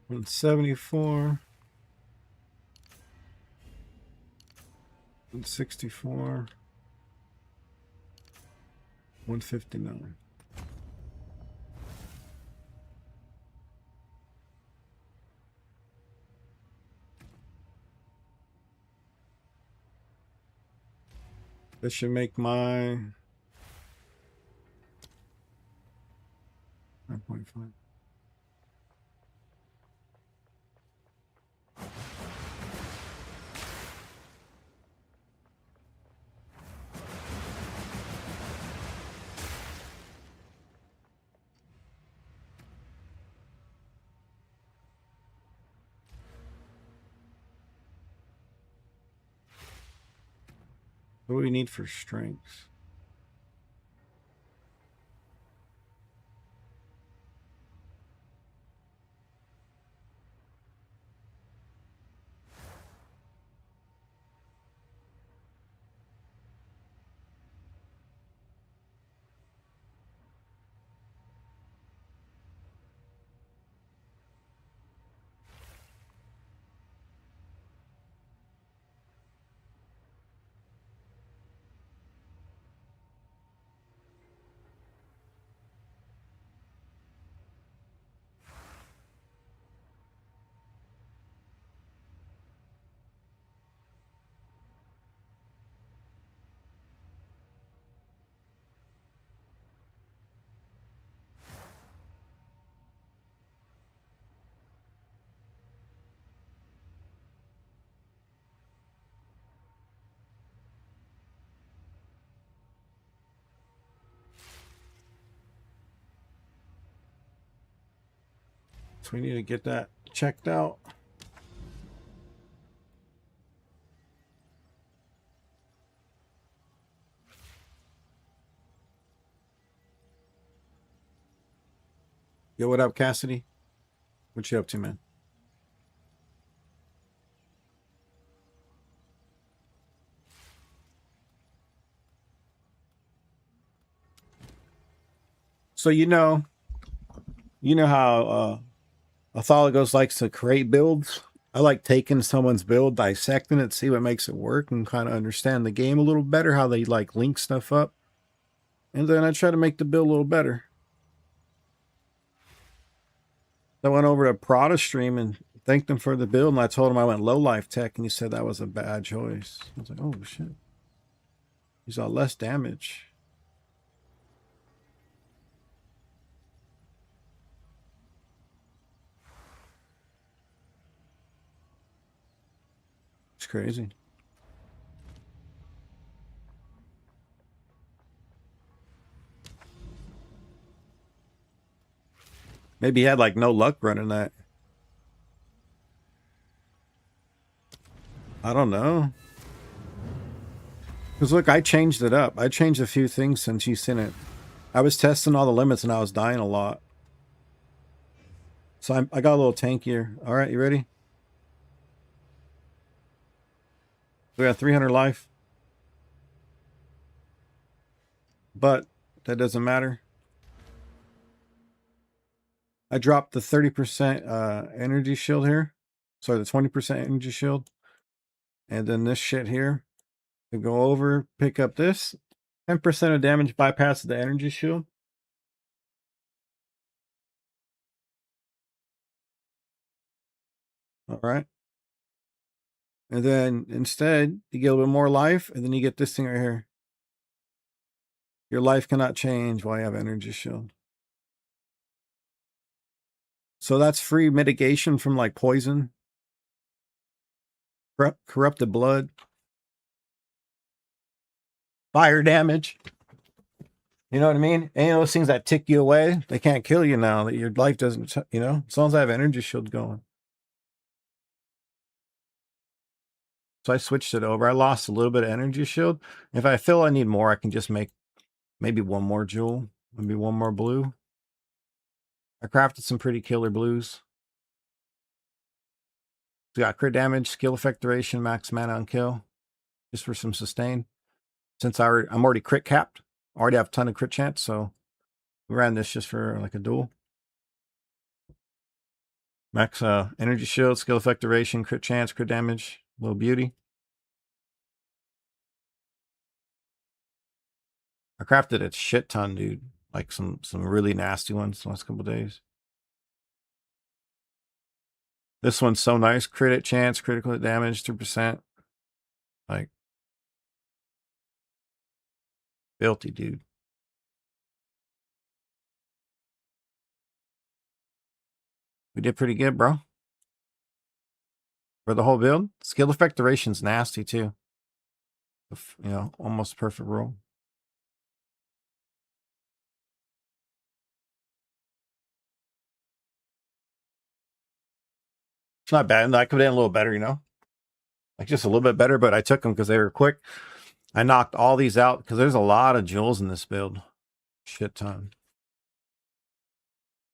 174. 164. 159. This should make my 9.5. What do we need for strength? So we need to get that checked out. Yo, what up, Cassidy? What you up to, man? So you know how Authologos likes to create builds. I like taking someone's build, dissecting it, see what makes it work, and kind of understand the game a little better, how they like link stuff up. And then I try to make the build a little better. I went over to Prada stream and thanked him for the build, and I told him I went low life tech, and he said that was a bad choice. I was like, oh shit. He's got less damage. It's crazy. Maybe he had like no luck running that. I don't know. Because look, I changed it up. I changed a few things since you seen it. I was testing all the limits and I was dying a lot. So I got a little tankier. All right, you ready? We got 300 life. But that doesn't matter. I dropped the 30% energy shield here. Sorry, the 20% energy shield. And then this shit here. To go over, pick up this. 10% of damage bypasses the energy shield. All right. And then instead, you get a little bit more life, and then you get this thing right here. Your life cannot change while you have energy shield. So that's free mitigation from like poison, corrupted blood, fire damage. You know what I mean? Any of those things that tick you away, they can't kill you now that your life doesn't, you know, as long as I have energy shield going. So I switched it over. I lost a little bit of energy shield. If I feel I need more, I can just make maybe one more jewel, maybe one more blue. I crafted some pretty killer blues. So got crit damage, skill effect duration, max mana on kill, just for some sustain. Since I'm already crit capped, I already have a ton of crit chance, so we ran this just for like a duel. Max energy shield, skill effect duration, crit chance, crit damage, little beauty. I crafted a shit ton, dude. Like some really nasty ones the last couple days. This one's so nice. Crit chance, critical hit damage, 2%. Like, filthy, dude. We did pretty good, bro. For the whole build. Skill effect duration's nasty, too. You know, almost perfect roll. It's not bad. I could have done a little better, you know? Like, just a little bit better, but I took them because they were quick. I knocked all these out because there's a lot of jewels in this build. Shit ton.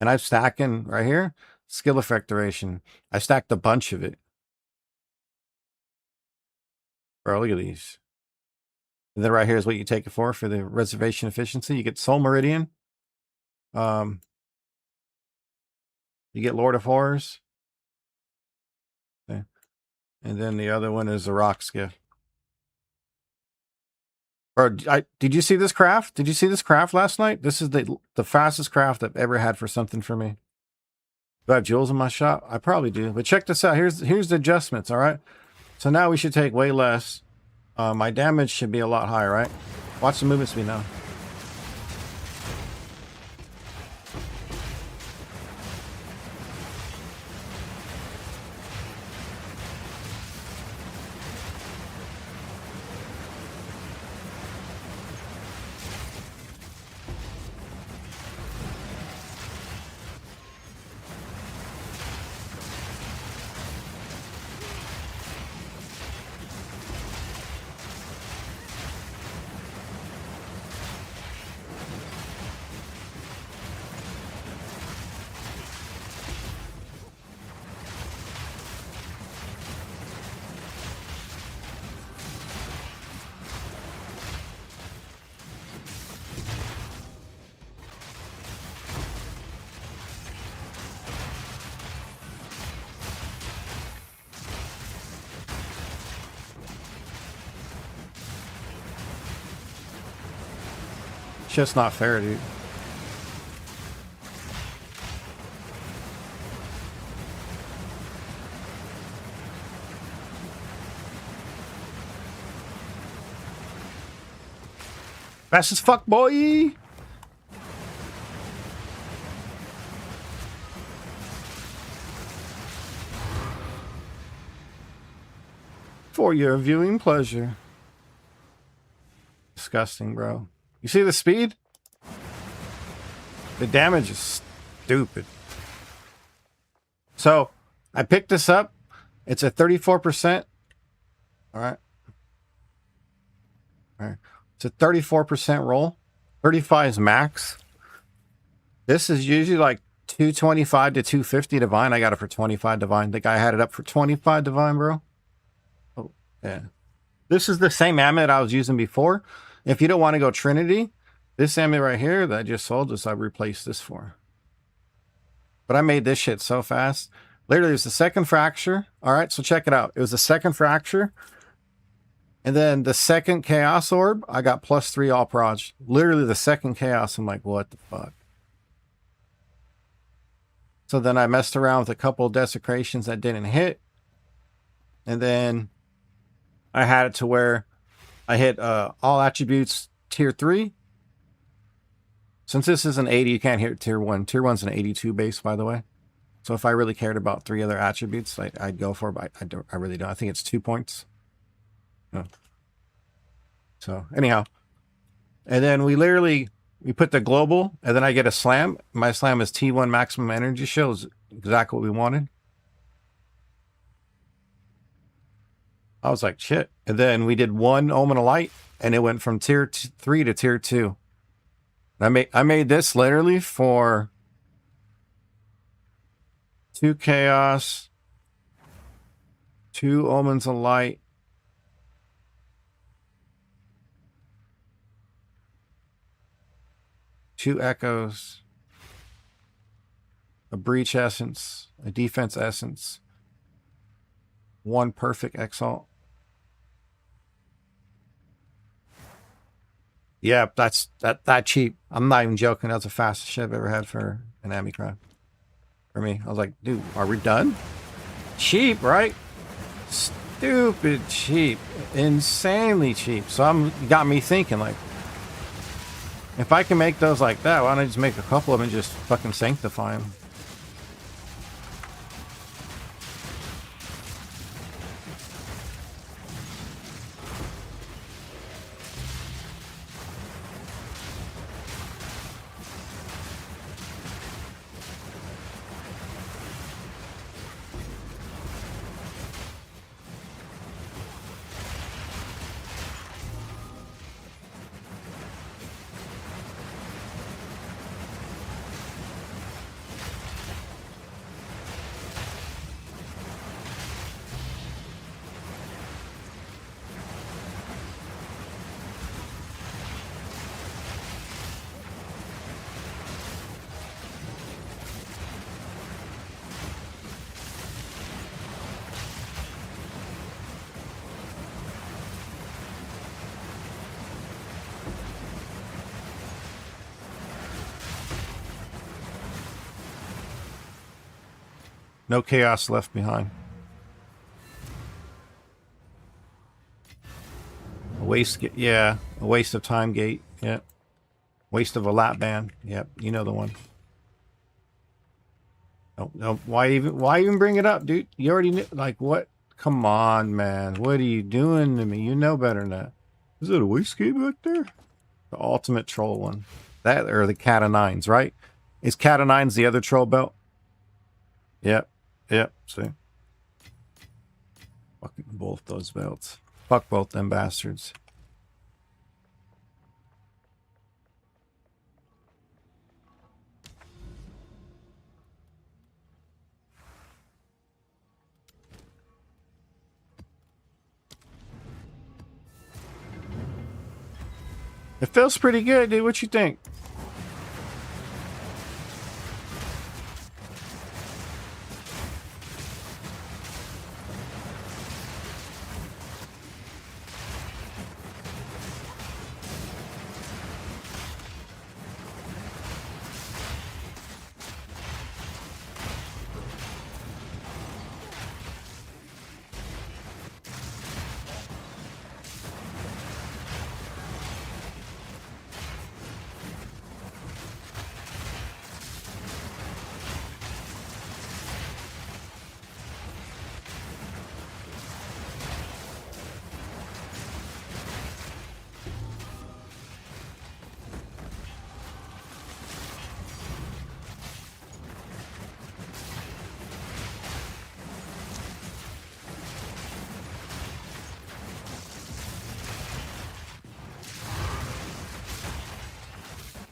And I'm stacking right here. Skill effect duration. I stacked a bunch of it. Bro, look at these. And then right here is what you take it for the reservation efficiency. You get Soul Meridian. You get Lord of Horrors. Okay. And then the other one is the Rock Skiff. Or did you see this craft? Did you see this craft last night? This is the fastest craft I've ever had for something for me. Do I have jewels in my shop? I probably do. But check this out. Here's the adjustments, all right? So now we should take way less. My damage should be a lot higher, right? Watch the movement speed now. It's just not fair, dude. Fast as fuck, boy! For your viewing pleasure. Disgusting, bro. You see the speed? The damage is stupid. So, I picked this up. It's a 34%. All right. All right. It's a 34% roll. 35 is max. This is usually like 225 to 250 divine. I got it for 25 divine. The guy had it up for 25 divine, bro. Oh, yeah. This is the same amulet I was using before. If you don't want to go Trinity, this amulet right here that I just sold this, I replaced this for. But I made this shit so fast. Literally, it was the second fracture. All right, so check it out. It was the second fracture. And then the second Chaos Orb, I got +3 all proj. Literally the second Chaos. I'm like, what the fuck? So then I messed around with a couple of desecrations that didn't hit. And then I had it to where I hit all attributes tier 3. Since this is an 80, you can't hit tier 1. Tier 1's an 82 base, by the way. So if I really cared about 3 other attributes, I'd go for it, but I really don't. I think it's 2 points. No. So anyhow. And then we put the global, and then I get a slam. My slam is T1 maximum energy shield, exactly what we wanted. I was like, shit. And then we did 1 Omen of Light, and it went from tier 3 to tier 2. I made this literally for 2 Chaos, 2 Omens of Light, 2 Echoes, a breach essence, a defense essence, one perfect exalt. Yeah, that's that cheap. I'm not even joking. That's the fastest shit I've ever had for an Amicron. For me, I was like, dude, are we done? Cheap, right? Stupid cheap, insanely cheap. So got me thinking, like, if I can make those like that, why don't I just make a couple of them and just fucking sanctify them? No chaos left behind. A waste, yeah, a waste of time gate. Yeah, waste of a lap band. Yep, you know the one. No, no, why even bring it up, dude? You already knew. Like, what? Come on, man. What are you doing to me? You know better than that. Is it a wastegate back there? The ultimate troll one. That or the cat of nines, right? Is cat of nines the other troll belt? Yep. Yep. See. Fucking both those belts. Fuck both them bastards. It feels pretty good, dude. What you think?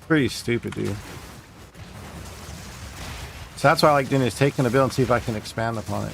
Pretty stupid, dude. So that's why I like doing is taking the build and see if I can expand upon it.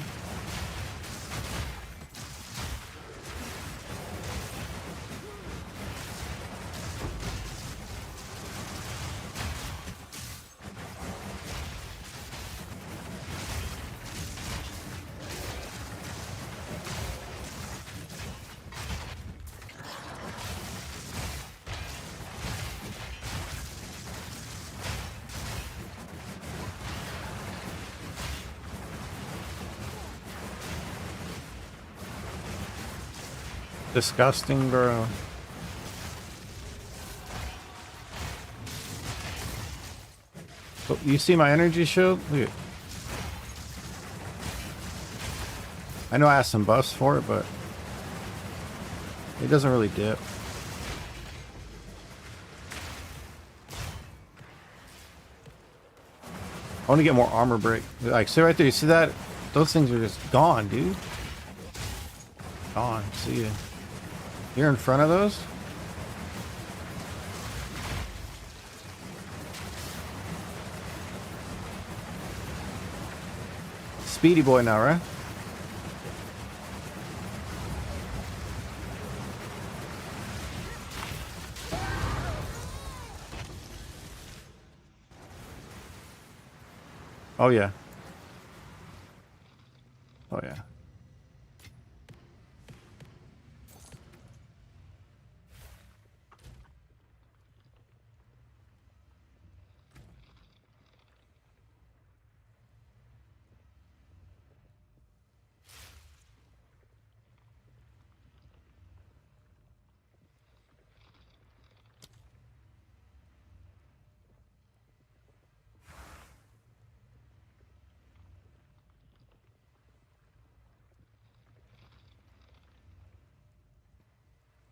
Disgusting, bro. Oh, you see my energy shield? Look at. I know I asked some buffs for it, but it doesn't really dip. I want to get more armor break. Like, see right there, you see that? Those things are just gone, dude. Gone. See ya. You're in front of those? Speedy boy now, right? Oh yeah. Oh yeah.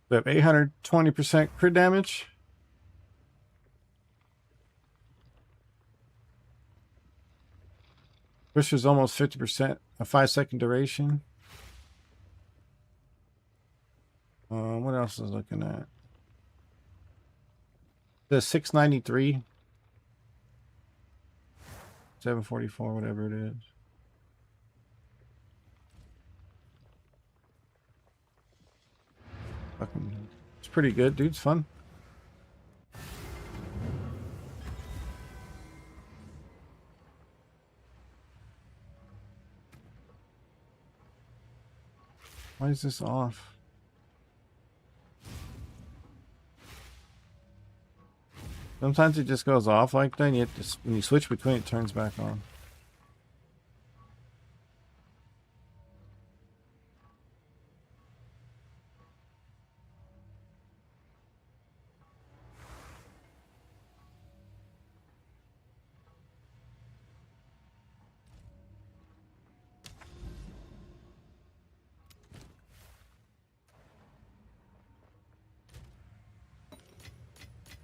We have 820% crit damage. Which is almost 50%. A 5-second duration. What else is looking at? The 693. 744, whatever it is. Fucking, it's pretty good, dude. It's fun. Why is this off? Sometimes it just goes off like that. And you have to, when you switch between, it turns back on.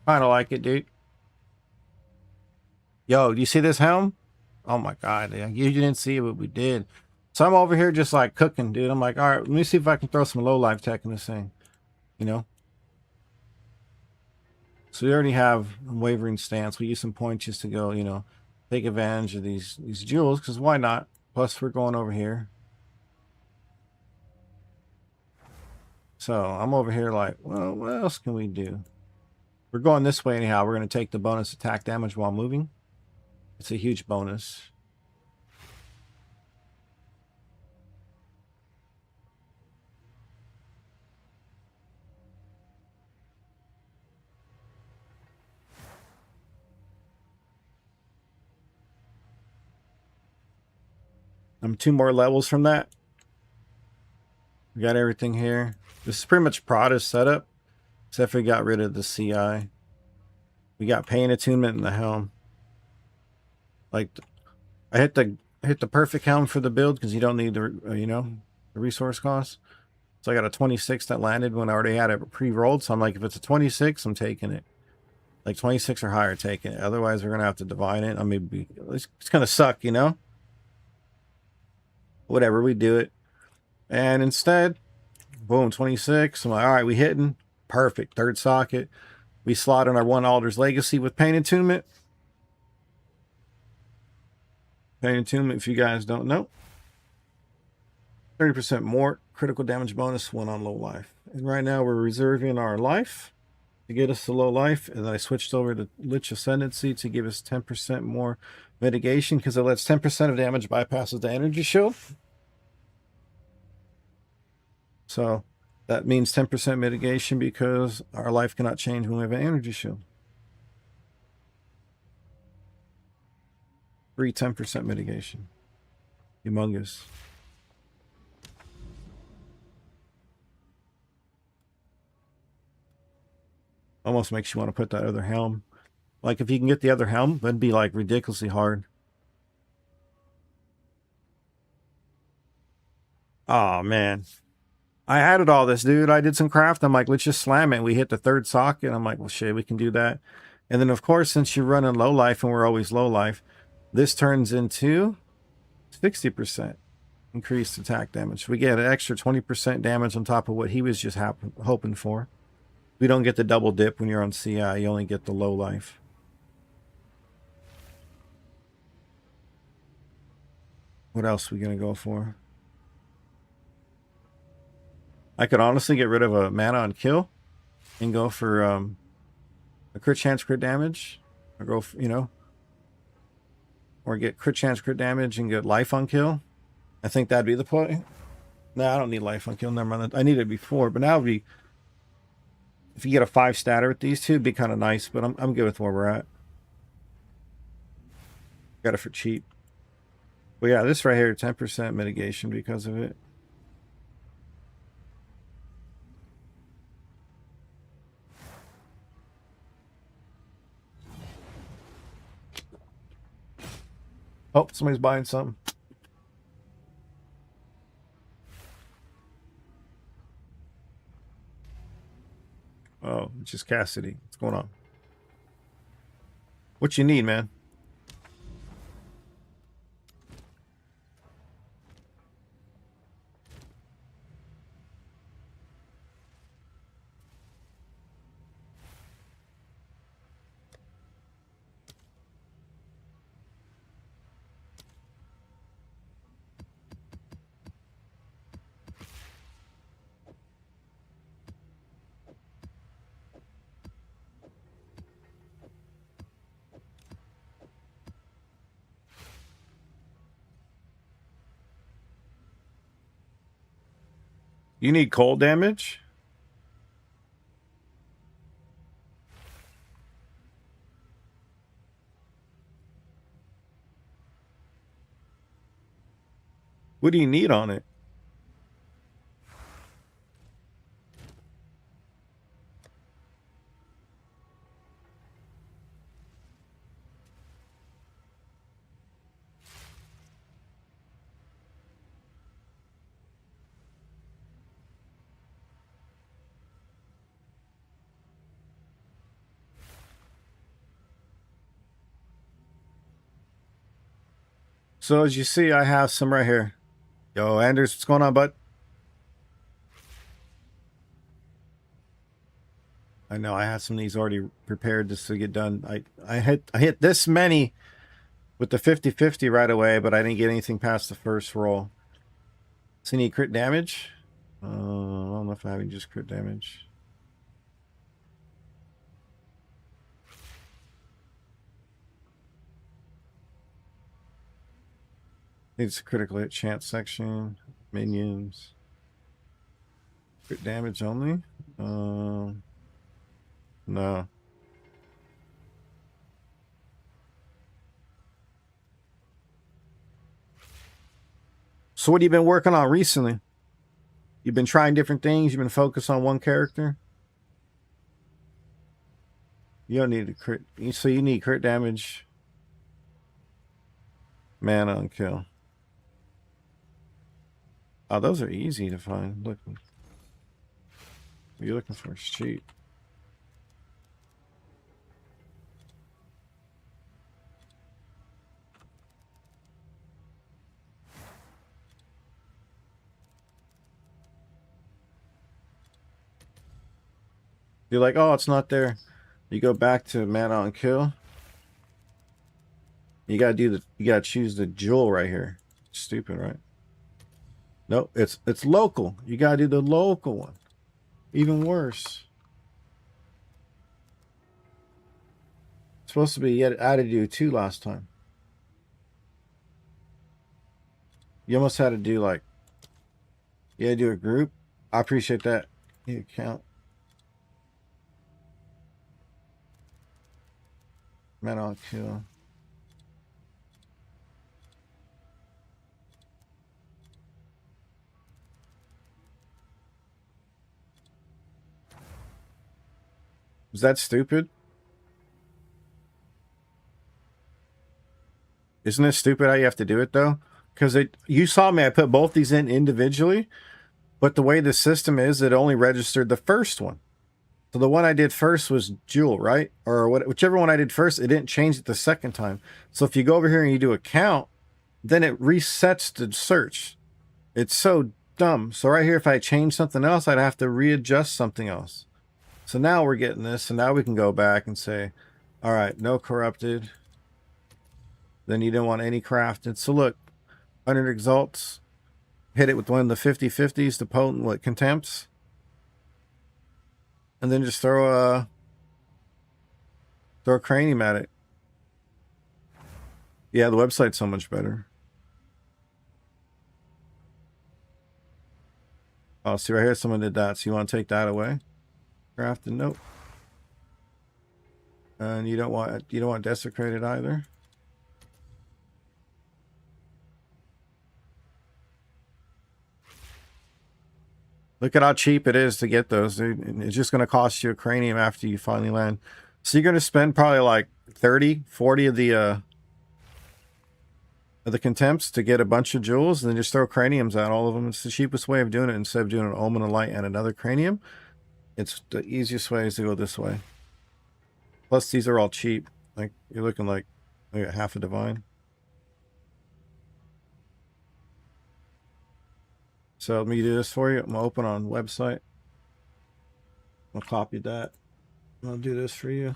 Kind of like it, dude. Yo, do you see this helm? Oh my god, you didn't see it, but we did. So I'm over here just like cooking, dude. I'm like, all right, let me see if I can throw some low life tech in this thing. You know? So we already have wavering stance. We use some points just to go, you know, take advantage of these jewels, because why not? Plus we're going over here. So I'm over here like, well, what else can we do? We're going this way anyhow. We're going to take the bonus attack damage while moving. It's a huge bonus. I'm 2 more levels from that. We got everything here. This is pretty much Prada's setup, except for we got rid of the CI. We got pain attunement in the helm. Like, I hit the perfect helm for the build because you don't need the you know, the resource cost. So I got a 26 that landed when I already had it pre-rolled. So I'm like, if it's a 26, I'm taking it. Like 26 or higher, taking it. Otherwise, we're gonna have to divide it. I mean, it's gonna suck, you know. Whatever, we do it. And instead, boom, 26. I'm like, all right, we hitting. Perfect. Third socket. We slot in our 1 Alder's Legacy with Pain Attunement. Pain Attunement, if you guys don't know. 30% more critical damage bonus, 1 on low life. And right now we're reserving our life to get us to low life. And then I switched over to Lich Ascendancy to give us 10% more mitigation because it lets 10% of damage bypasses the energy shield. So that means 10% mitigation because our life cannot change when we have an energy shield. Free 10% mitigation. Humongous. Almost makes you want to put that other helm. Like if you can get the other helm, that'd be like ridiculously hard. Oh man. I added all this, dude. I did some craft. I'm like, let's just slam it. We hit the 3rd socket. I'm like, well, shit, we can do that. And then, of course, since you're running low life and we're always low life, this turns into 60% increased attack damage. We get an extra 20% damage on top of what he was just hoping for. We don't get the double dip when you're on CI. You only get the low life. What else are we going to go for? I could honestly get rid of a mana on kill and go for a crit chance, crit damage. Or go for, you know, or get crit chance, crit damage, and get life on kill. I think that'd be the play. No, I don't need life on kill. Never mind. I needed it before, but now would be, if you get a 5 statter with these two, it'd be kind of nice. But I'm good with where we're at. Got it for cheap. But yeah, this right here, 10% mitigation because of it. Oh, somebody's buying something. Oh, it's just Cassidy. What's going on? What you need, man? You need cold damage? What do you need on it? So as you see, I have some right here. Yo, Anders, what's going on, bud? I know I have some of these already prepared just to get done. I hit this many with the 50-50 right away, but I didn't get anything past the first roll. So you need crit damage? I don't know if I have any just crit damage. It's a critical hit chance section. Minions. Crit damage only? No. So what have you been working on recently? You've been trying different things? You've been focused on one character? You don't need a crit. So you need crit damage. Mana on kill. Oh, those are easy to find. Look. What you're looking for is cheap. You're like, oh, it's not there. You go back to mana on kill. You gotta choose the jewel right here. Stupid, right? Nope, it's local. You gotta do the local one. Even worse. It's supposed to be yet I had to do 2 last time. You almost had to do like, you had to do a group. I appreciate that. You count. Mana on kill. Is that stupid? Isn't it stupid how you have to do it though? Because you saw me, I put both these in individually, but the way the system is, it only registered the first one. So the one I did first was Jewel, right? Or whichever one I did first, it didn't change it the second time. So if you go over here and you do a count, then it resets the search. It's so dumb. So right here, if I change something else, I'd have to readjust something else. So now we're getting this, and now we can go back and say, all right, no corrupted. Then you didn't want any crafted. So look, 100 exalts. Hit it with one of the 50-50s, the potent contempts. And then just throw a cranium at it. Yeah, the website's so much better. Oh, see right here, someone did that. So you want to take that away? Craft a note. And you don't want desecrated either. Look at how cheap it is to get those, dude. It's just going to cost you a cranium after you finally land. So you're going to spend probably like 30, 40 of the contempts to get a bunch of jewels, and then just throw craniums at all of them. It's the cheapest way of doing it. Instead of doing an omen of light and another cranium, it's the easiest way is to go this way. Plus, these are all cheap. Like, you're looking like half a divine. So let me do this for you. I'm gonna open on website. I'll copy that. I'll do this for you.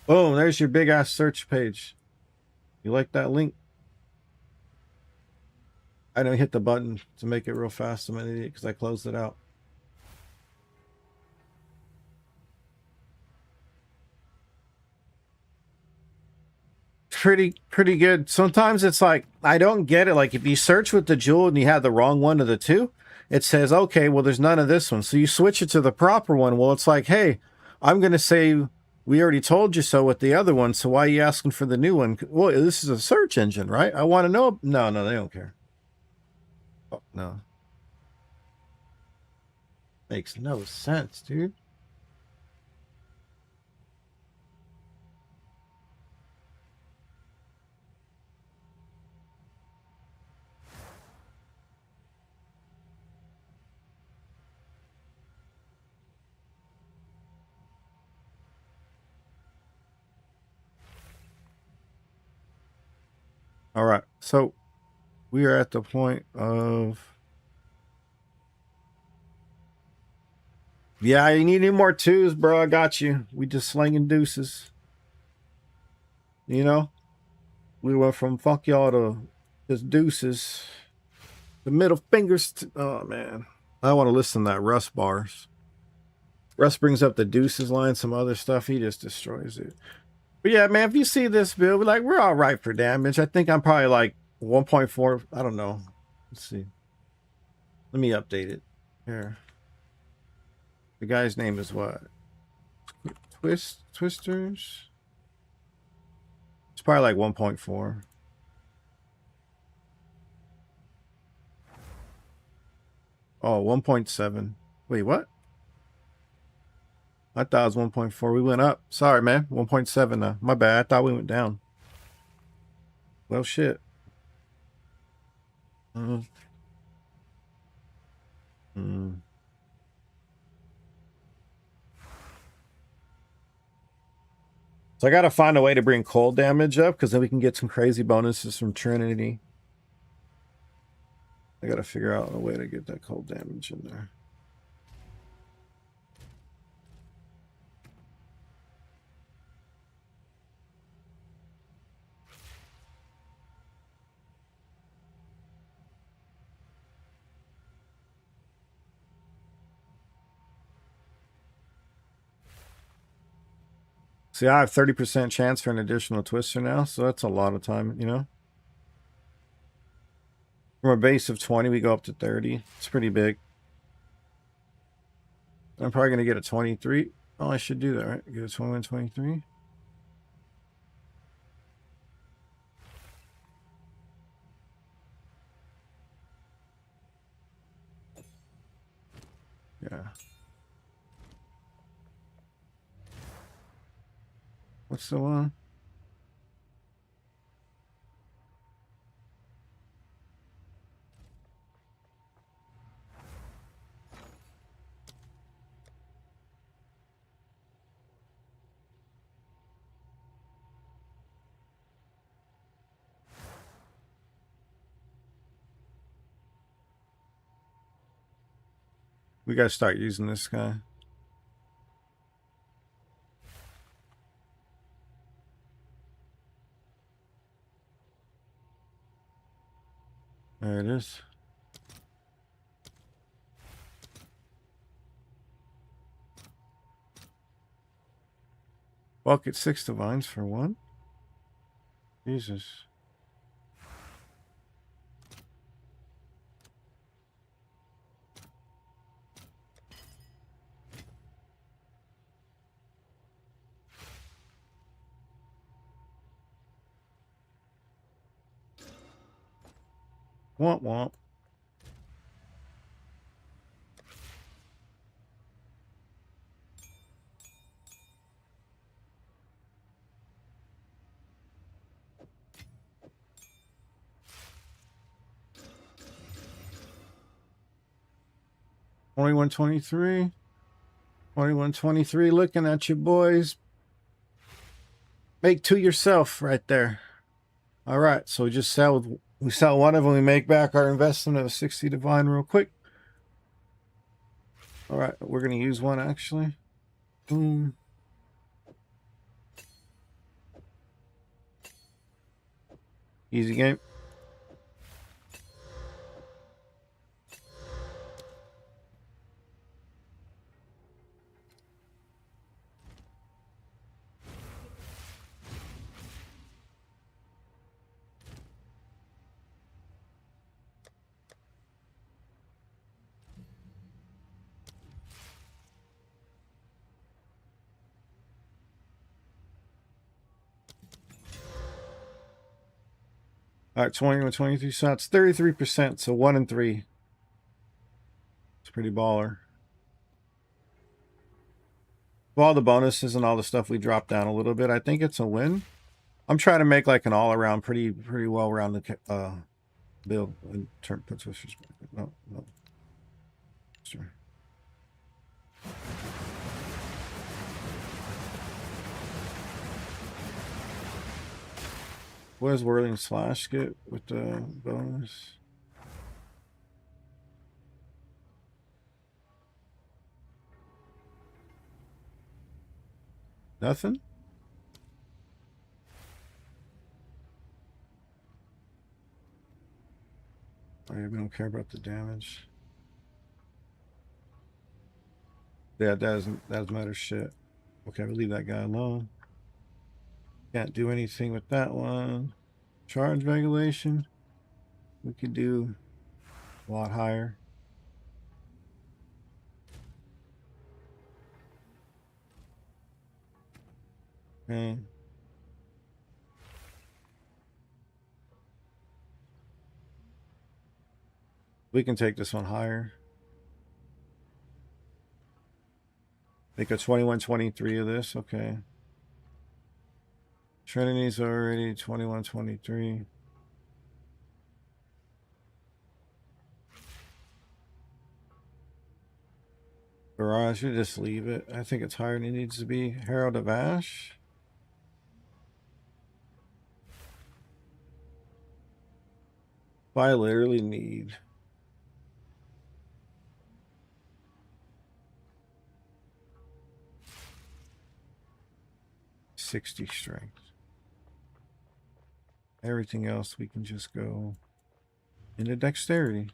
Boom, there's your big ass search page. You like that link? I don't hit the button to make it real fast. I'm an idiot because I closed it out. Pretty good. Sometimes it's like I don't get it. Like if you search with the jewel and you have the wrong one of the two, it says, okay, well there's none of this one. So you switch it to the proper one. Well, it's like, hey, I'm gonna say we already told you so with the other one, so why are you asking for the new one? Well, this is a search engine, right? I want to know. No, they don't care. Oh, no. Makes no sense, dude. All right, so we are at the point of, yeah, you need any more twos, bro? I got you. We just slinging deuces. You know, we went from fuck y'all to just deuces. The middle fingers. Oh man, I want to listen to that Russ bars. Russ brings up the deuces line, some other stuff. He just destroys it. But yeah, man, if you see this build, we're all right for damage. I think I'm probably like 1.4. I don't know. Let's see. Let me update it. Here. The guy's name is what? Twisters? It's probably like 1.4. Oh, 1.7. Wait, what? I thought it was 1.4. We went up. Sorry, man. 1.7 now. My bad. I thought we went down. Well, shit. Mm. Mm. So I got to find a way to bring cold damage up because then we can get some crazy bonuses from Trinity. I got to figure out a way to get that cold damage in there. See, I have 30% chance for an additional twister now, so that's a lot of time, you know? From a base of 20, we go up to 30. It's pretty big. I'm probably going to get a 23. Oh, I should do that, right? Get a 21, 23. Yeah. What's the one? We got to start using this guy. There it is. Bucket 6 divines for 1. Jesus. Womp womp. $21.23. $21.23. Looking at you, boys. Make 2 yourself right there. All right, so we just sell. We sell one of them. We make back our investment of 60 divine real quick. All right, we're gonna use one actually. Boom. Easy game. All right, 21, 23 shots, 33%, so 1 and 3. It's pretty baller. With all the bonuses and all the stuff, we dropped down a little bit. I think it's a win. I'm trying to make like an all-around, pretty well-rounded build. In turn, put switchers. No. Sure. What does Whirling Slash get with the bonus? Nothing? Oh, yeah, we don't care about the damage. Yeah, that doesn't matter shit. Okay, we'll leave that guy alone. Can't do anything with that one. Charge regulation. We could do a lot higher. Okay. We can take this one higher. Make a 21-23 of this. Okay. Trinity's already 21-23. Barrage, you just leave it. I think it's higher than it needs to be. Herald of Ash. I literally need $60 strength. Everything else we can just go into dexterity.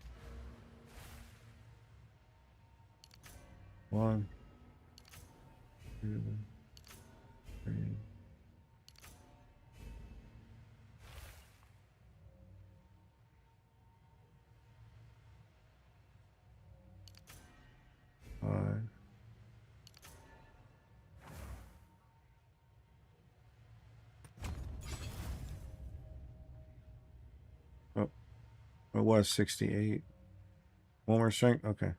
1, 2, 3. Oh, it was 68. One more strength? Okay.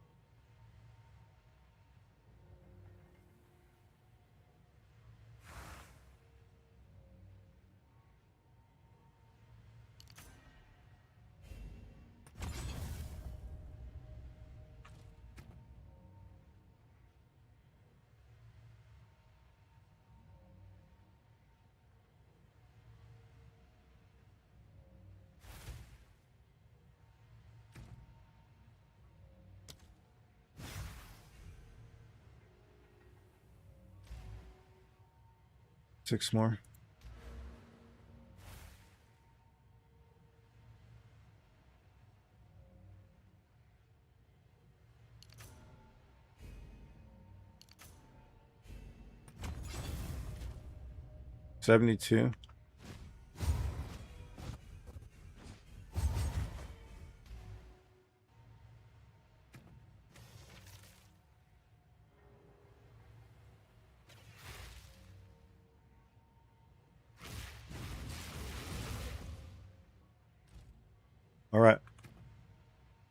Six more. 72. All right.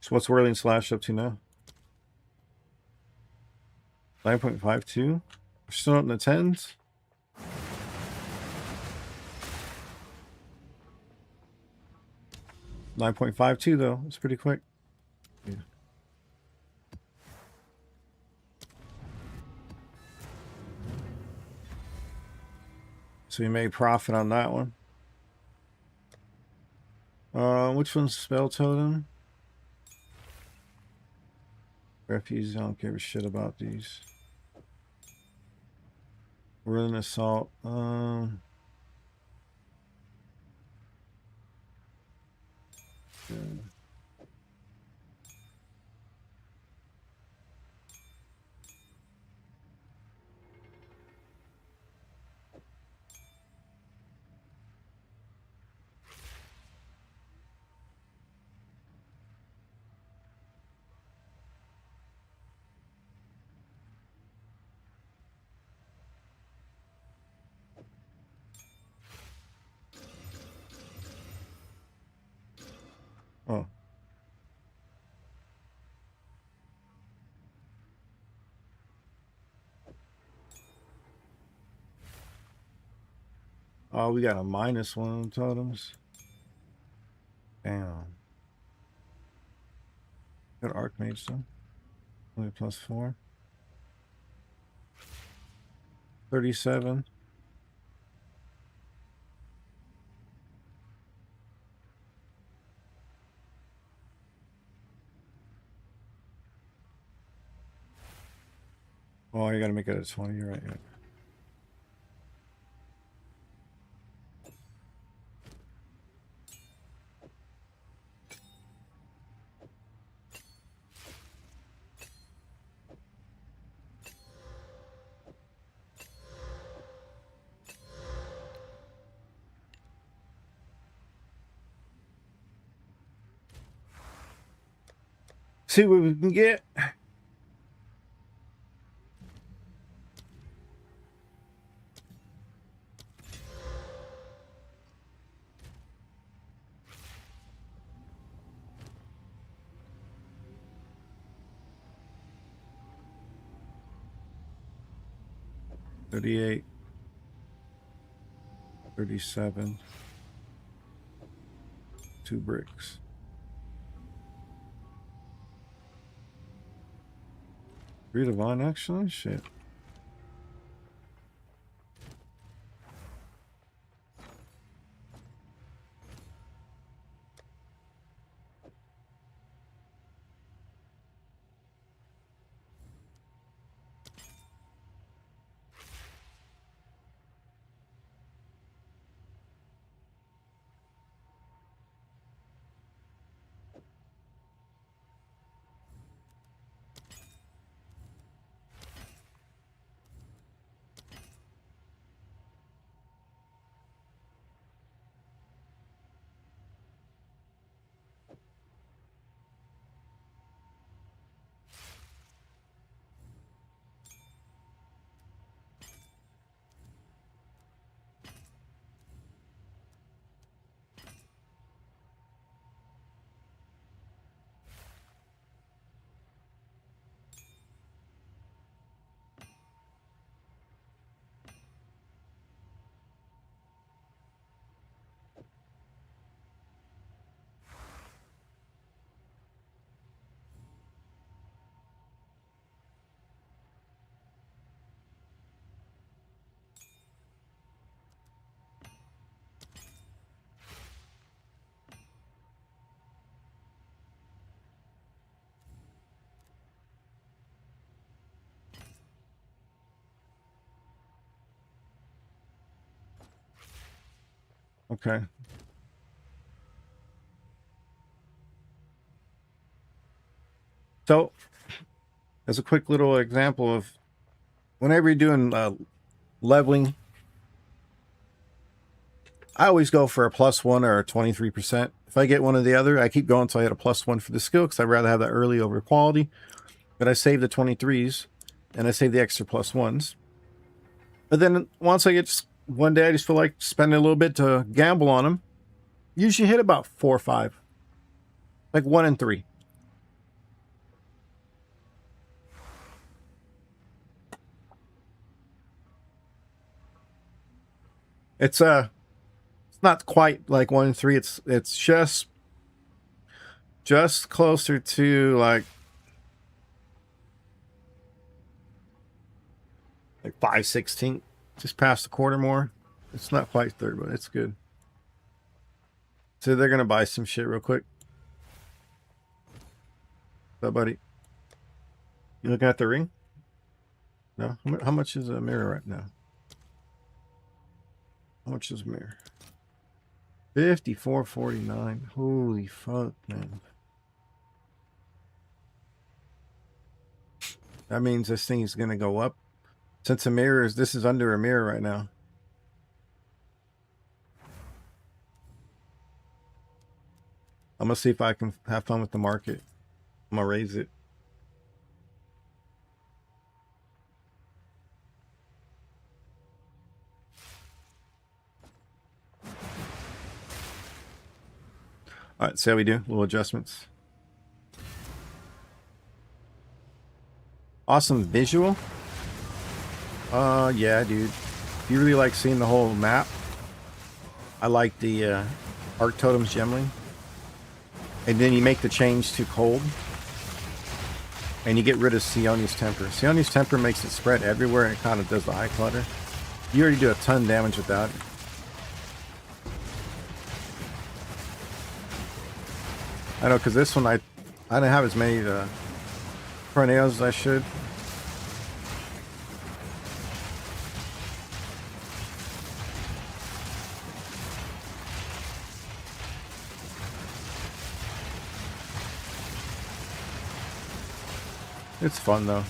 So what's Whirling Slash up to now? 9.52. We're still up in the tens. $9.52 though. It's pretty quick. Yeah. So we made profit on that one. Which one's Spell Totem? Refuge. I don't give a shit about these. Whirling Assault. Yeah. Oh. Oh, we got a -1 on totems. Damn. Got Archmage though. Only +4. 37. Oh, you gotta make it a 20. You're right. Yeah. See what we can get. $38. 37. 2 bricks. Three Divine, actually? Shit. Okay. So, as a quick little example of whenever you're doing leveling, I always go for a +1 or a 23%. If I get one or the other, I keep going until I get a +1 for the skill because I'd rather have that early over quality. But I save the 23s and I save the extra +1s. But then once I get one day, I just feel like spending a little bit to gamble on them. Usually hit about 4 or 5, like 1 and 3. It's not quite like 1 and 3. It's just closer to like 5/16, just past the quarter more. It's not quite third, but it's good. So they're gonna buy some shit real quick. So, buddy, you looking at the ring? No. How much is a mirror right now? How much is a mirror? 54.49. Holy fuck, man. That means this thing is gonna go up. Since a mirror is, this is under a mirror right now. I'm gonna see if I can have fun with the market. I'm gonna raise it. All right, see how we do. Little adjustments. Awesome visual. Yeah, dude. You really like seeing the whole map. I like the Arc Totems Gemling. And then you make the change to cold. And you get rid of Sioni's Temper. Sioni's Temper makes it spread everywhere and it kind of does the eye clutter. You already do a ton of damage with that. I know, because this one I didn't have as many tornadoes as I should. It's fun though.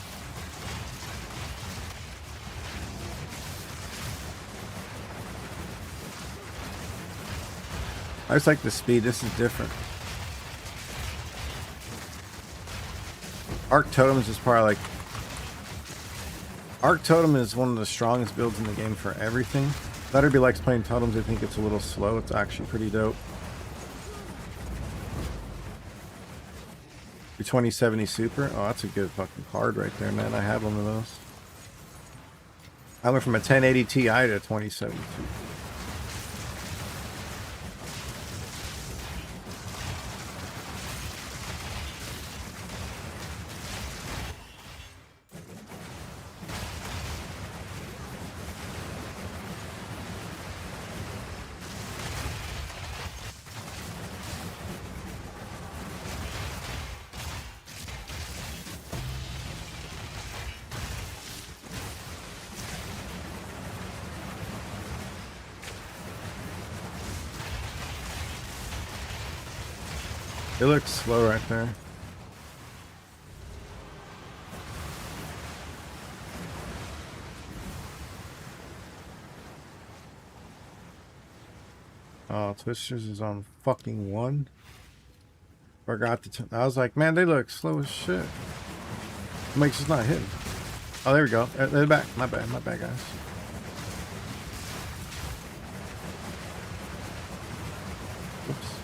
I just like the speed. This is different. Arc Totems is probably like... Arc Totem is one of the strongest builds in the game for everything. Letterby likes playing Totems. I think it's a little slow. It's actually pretty dope. Your 2070 Super. Oh, that's a good fucking card right there, man. I have one of those. I went from a 1080 Ti to a 2070 Super. It looks slow right there. Oh, Twisters is on fucking 1. Forgot to... I was like, man, they look slow as shit. It makes us not hitting. Oh, there we go. They're back. My bad, guys. Oops.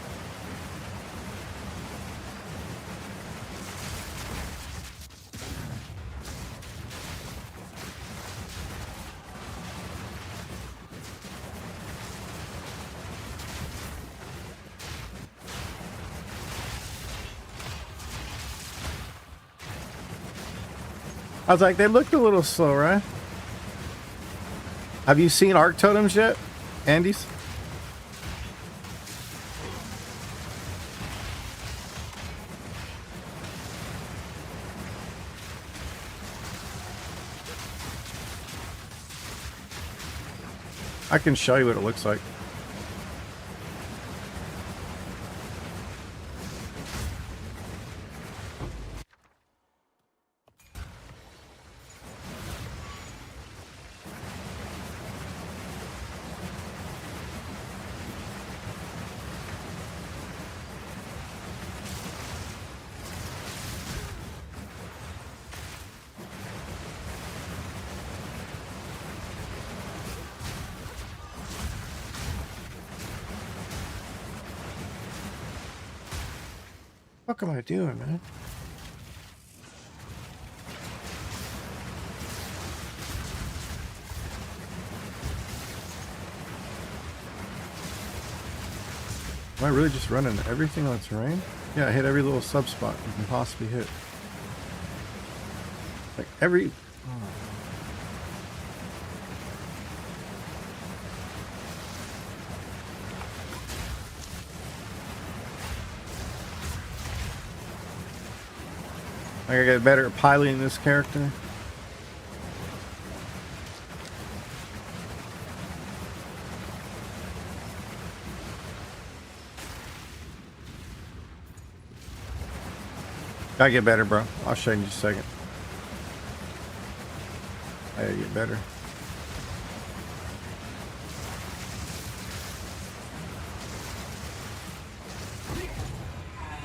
I was like, they look a little slow, right? Have you seen Arc Totems yet, Andes? I can show you what it looks like. fuck am I doing, man? Am I really just running everything on terrain? Yeah, I hit every little sub spot you can possibly hit. Like every... I gotta get better at piloting this character. Gotta get better, bro. I'll show you in just a second. I gotta get better.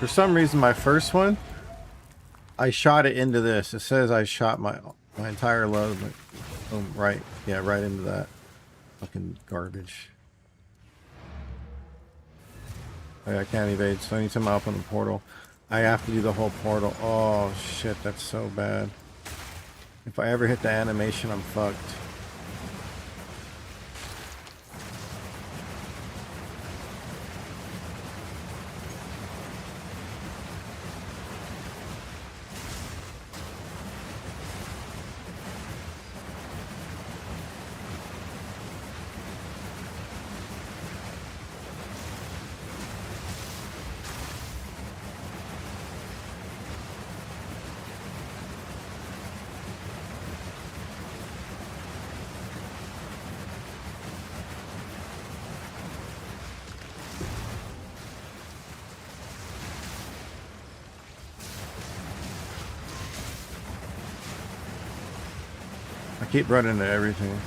For some reason, my first one, I shot it into this. It says I shot my entire load, but boom, right, yeah, right into that fucking garbage. I can't evade, so anytime I open the portal, I have to do the whole portal. Oh shit, that's so bad. If I ever hit the animation, I'm fucked. I keep running into everything.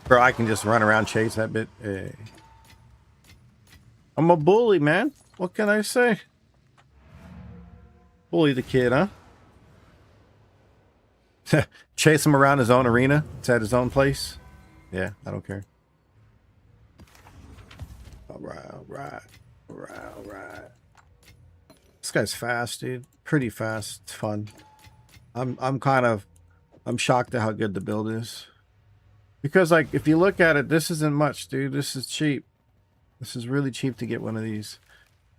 Bro, I can just run around, chase that bit. Hey. I'm a bully, man. What can I say? Bully the kid, huh? Chase him around his own arena. It's at his own place. Yeah, I don't care. Alright. This guy's fast, dude. Pretty fast. It's fun. I'm shocked at how good the build is. Because like if you look at it, this isn't much, dude. This is cheap. This is really cheap to get one of these.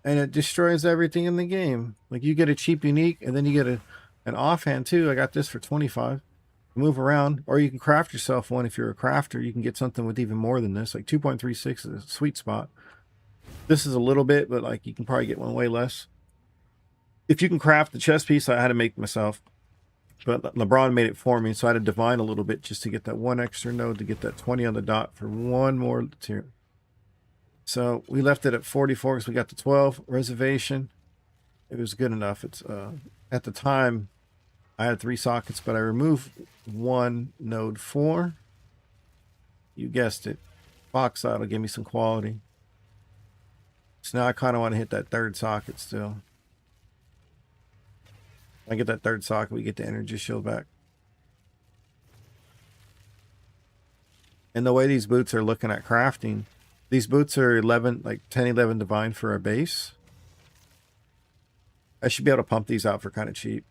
And it destroys everything in the game. Like you get a cheap unique and then you get an offhand too. I got this for 25. Move around, or you can craft yourself one. If you're a crafter, you can get something with even more than this. Like 2.36 is a sweet spot. This is a little bit, but like you can probably get one way less. If you can craft the chest piece, I had to make myself. But LeBron made it for me, so I had to divine a little bit just to get that one extra node to get that 20 on the dot for one more tier. So we left it at 44 because we got the 12 reservation. It was good enough. It's at the time I had 3 sockets, but I removed one node 4. You guessed it. Bauxite will give me some quality. So now I kind of want to hit that 3rd socket still. When I get that 3rd socket, we get the energy shield back. And the way these boots are looking at crafting, these boots are 11, like 10, 11 divine for a base. I should be able to pump these out for kind of cheap.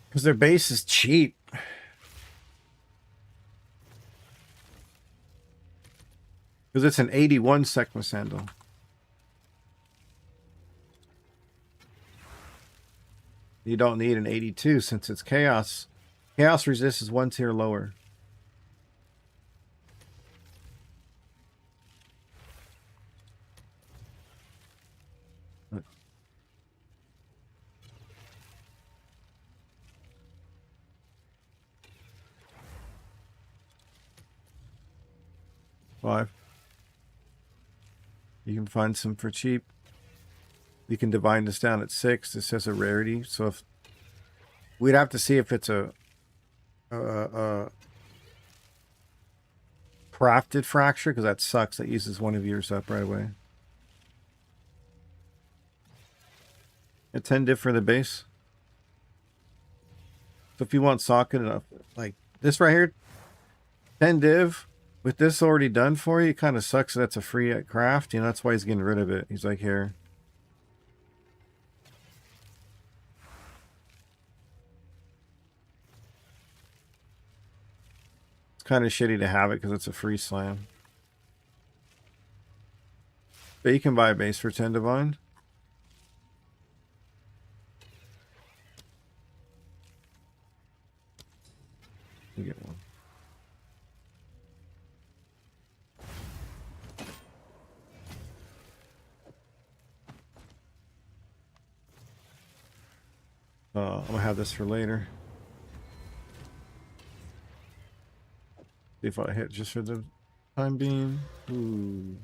Because their base is cheap. Because it's an 81 Sekhmet sandal. You don't need an 82 since it's chaos. Chaos resist is 1 tier lower. Five. You can find some for cheap. You can divine this down at 6. This has a rarity. So if we'd have to see if it's a crafted fracture, because that sucks. That uses one of yours up right away. A 10 diff for the base. So if you want socket enough, like this right here, 10 div, with this already done for you, it kind of sucks that that's a free craft. You know, that's why he's getting rid of it. He's like, here. It's kind of shitty to have it because it's a free slam. But you can buy a base for 10 divine. You get one. I'm gonna have this for later. See if I hit just for the time being. Ooh.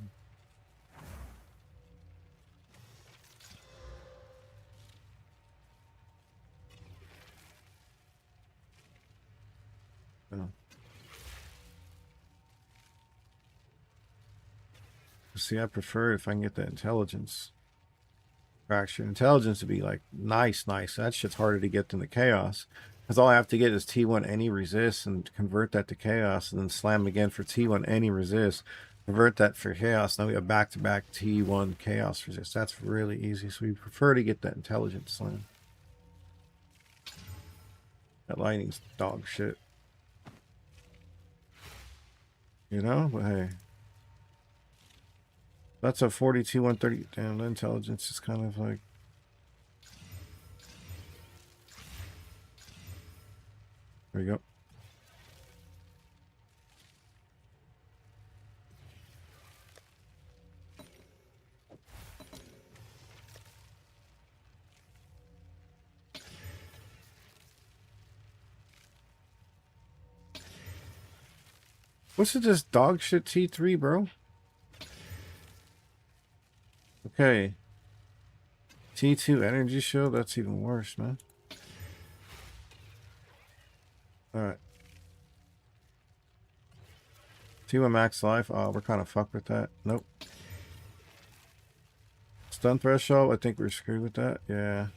Oh. See, I prefer if I can get that intelligence fracture. Intelligence would be like nice. That shit's harder to get than the chaos. Because all I have to get is T1 any resist and convert that to chaos, and then slam again for T1 any resist. Convert that for chaos. Now we have back-to-back T1 chaos resist. That's really easy. So we prefer to get that intelligence slam. That lightning's dog shit. You know? But hey. That's a 42, 130. Damn, the intelligence is kind of like... There we go. What's with this dog shit T3, bro? Okay. T2 energy shield, that's even worse, man. Alright. T1 max life. Oh, we're kind of fucked with that. Nope. Stun threshold. I think we're screwed with that. Yeah.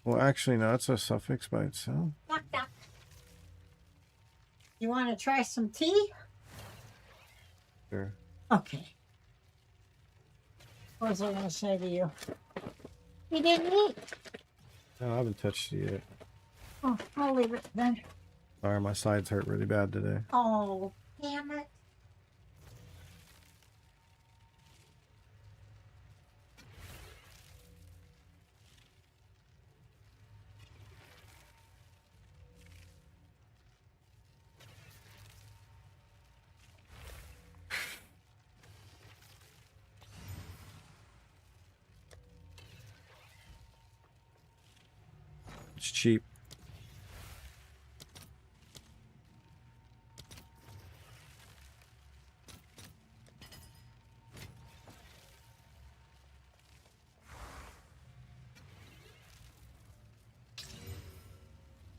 Well, actually, no. It's a suffix by itself. Knock, knock. You want to try some tea? Sure. Okay. What was I going to say to you? You didn't eat? No, I haven't touched it yet. Oh, I'll leave it then. Sorry, my sides hurt really bad today. Oh, damn it. It's cheap.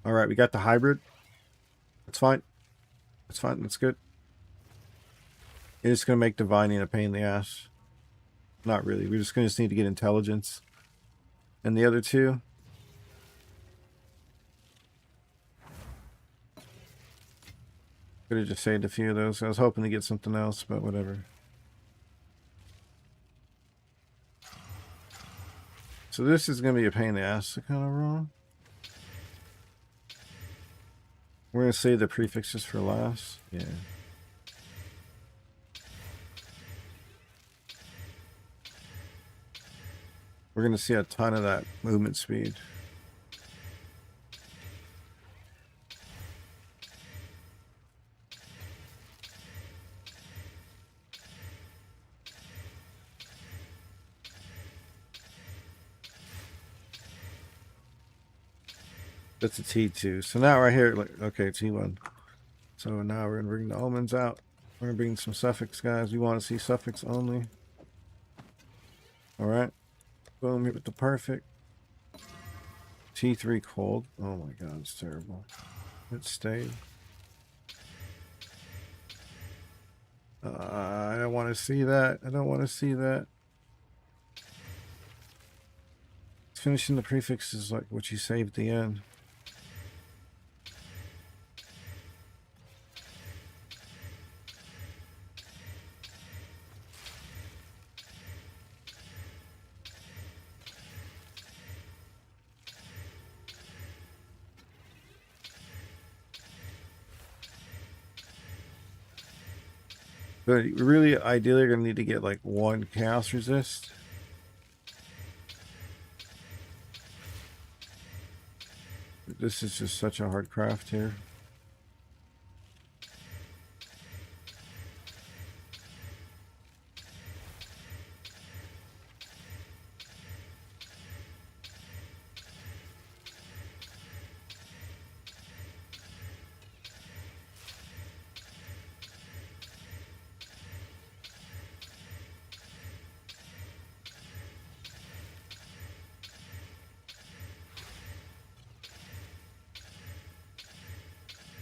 All right, we got the hybrid. That's fine. That's fine. That's good. It's going to make divining a pain in the ass. Not really. We're just going to need to get intelligence. And the other two. Could have just saved a few of those. I was hoping to get something else, but whatever. So this is going to be a pain in the ass to kind of run. We're going to save the prefixes for last. Yeah. We're going to see a ton of that movement speed. That's a T2. So now right here, like, okay, T1. So now we're going to bring the omens out. We're going to bring some suffix, guys. We want to see suffix only. All right. Boom, hit with the perfect. T3 cold. Oh my god, it's terrible. It stayed. I don't want to see that. I don't want to see that. Finishing the prefix is like what you save at the end. But really, ideally, you're going to need to get like one chaos resist. This is just such a hard craft here.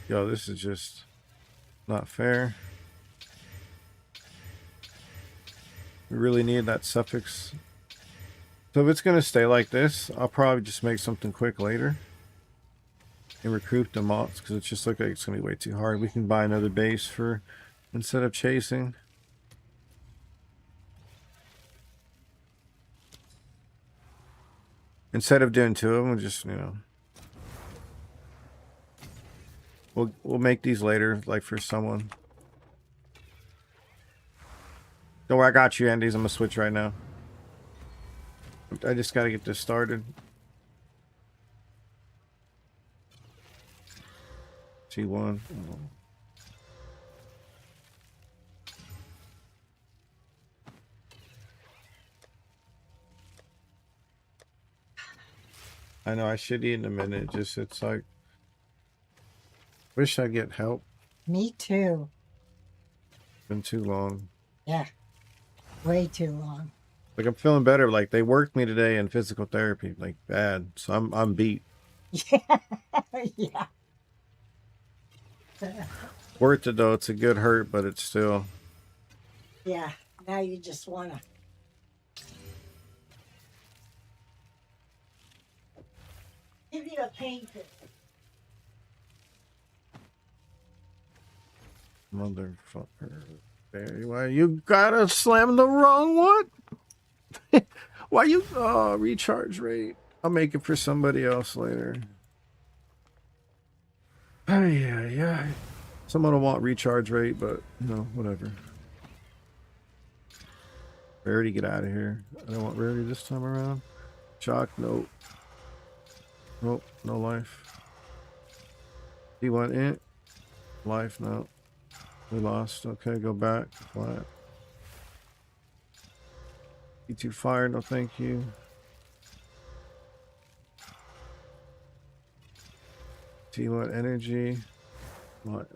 Yo, this is just not fair. We really need that suffix. So if it's going to stay like this, I'll probably just make something quick later. And recruit the moths, because it's just looks like it's going to be way too hard. We can buy another base for, instead of chasing. Instead of doing two of them, we'll just, you know. We'll make these later, like for someone. Don't worry, I got you, Andes. I'm gonna switch right now. I just gotta get this started. T1. Oh. I know I should eat in a minute. Just it's like, wish I'd get help. Me too. Been too long. Yeah. Way too long. Like I'm feeling better. Like they worked me today in physical therapy, like bad. So I'm beat. Yeah. Yeah. Worth it though. It's a good hurt, but it's still. Yeah. Now you just want to. Give you a painting. Motherfucker. Barry, why you gotta slam the wrong one? Why you recharge rate? I'll make it for somebody else later. Oh yeah. Someone will want recharge rate, but you know, whatever. Rarity, get out of here. I don't want rarity this time around. Shock, nope. Nope, no life. Do you want it? Life, no. We lost. Okay, go back. Flat. E2 fire, no thank you. T1 energy. What?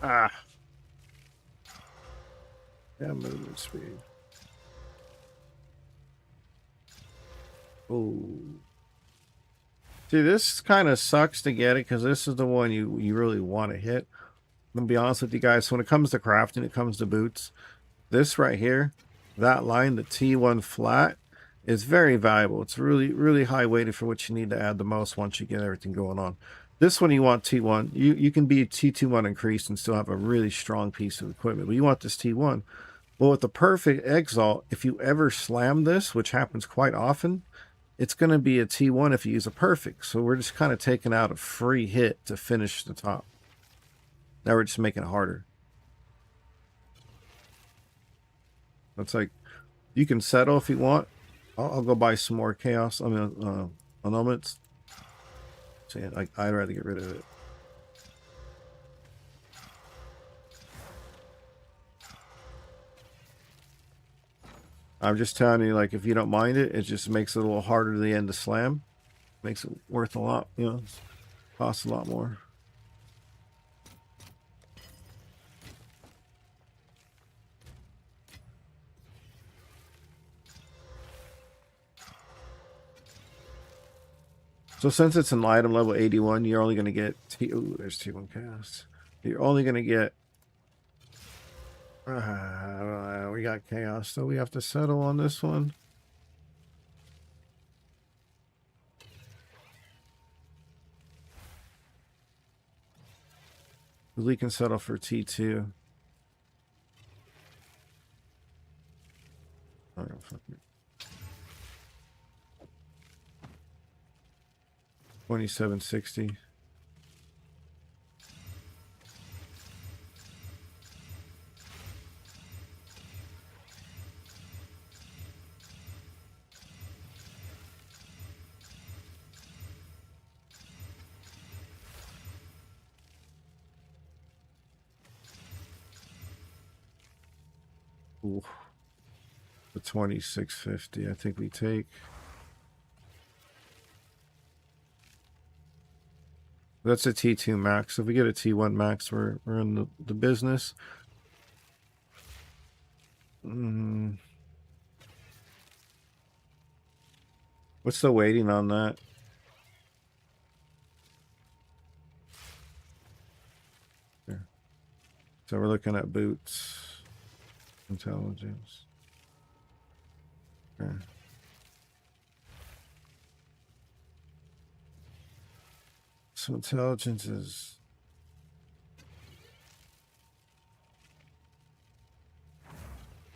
Ah. Yeah, movement speed. Oh. See, this kind of sucks to get it because this is the one you really want to hit. I'm gonna be honest with you guys. So when it comes to crafting, it comes to boots. This right here, that line, the T1 flat, is very valuable. It's really high weighted for what you need to add the most once you get everything going on. This one you want T1. You can be T21 increased and still have a really strong piece of equipment, but you want this T1. Well, with the perfect exalt, if you ever slam this, which happens quite often, it's going to be a T1 if you use a perfect. So we're just kind of taking out a free hit to finish the top. Now we're just making it harder. It's like, you can settle if you want. I'll go buy some more chaos. I mean, annulments. So yeah, I'd rather get rid of it. I'm just telling you, like, if you don't mind it, it just makes it a little harder to the end to slam. Makes it worth a lot, you know. Costs a lot more. So since it's an item level 81, you're only going to get ooh, there's T1 chaos. You're only going to get we got chaos, so we have to settle on this one. We can settle for T2. Oh, fuck it. 2760. Ooh. The 2650. I think we take. That's a T2 max. If we get a T1 max, we're in the business. What's the waiting on that? Here. So we're looking at boots. Intelligence. Okay. So intelligence is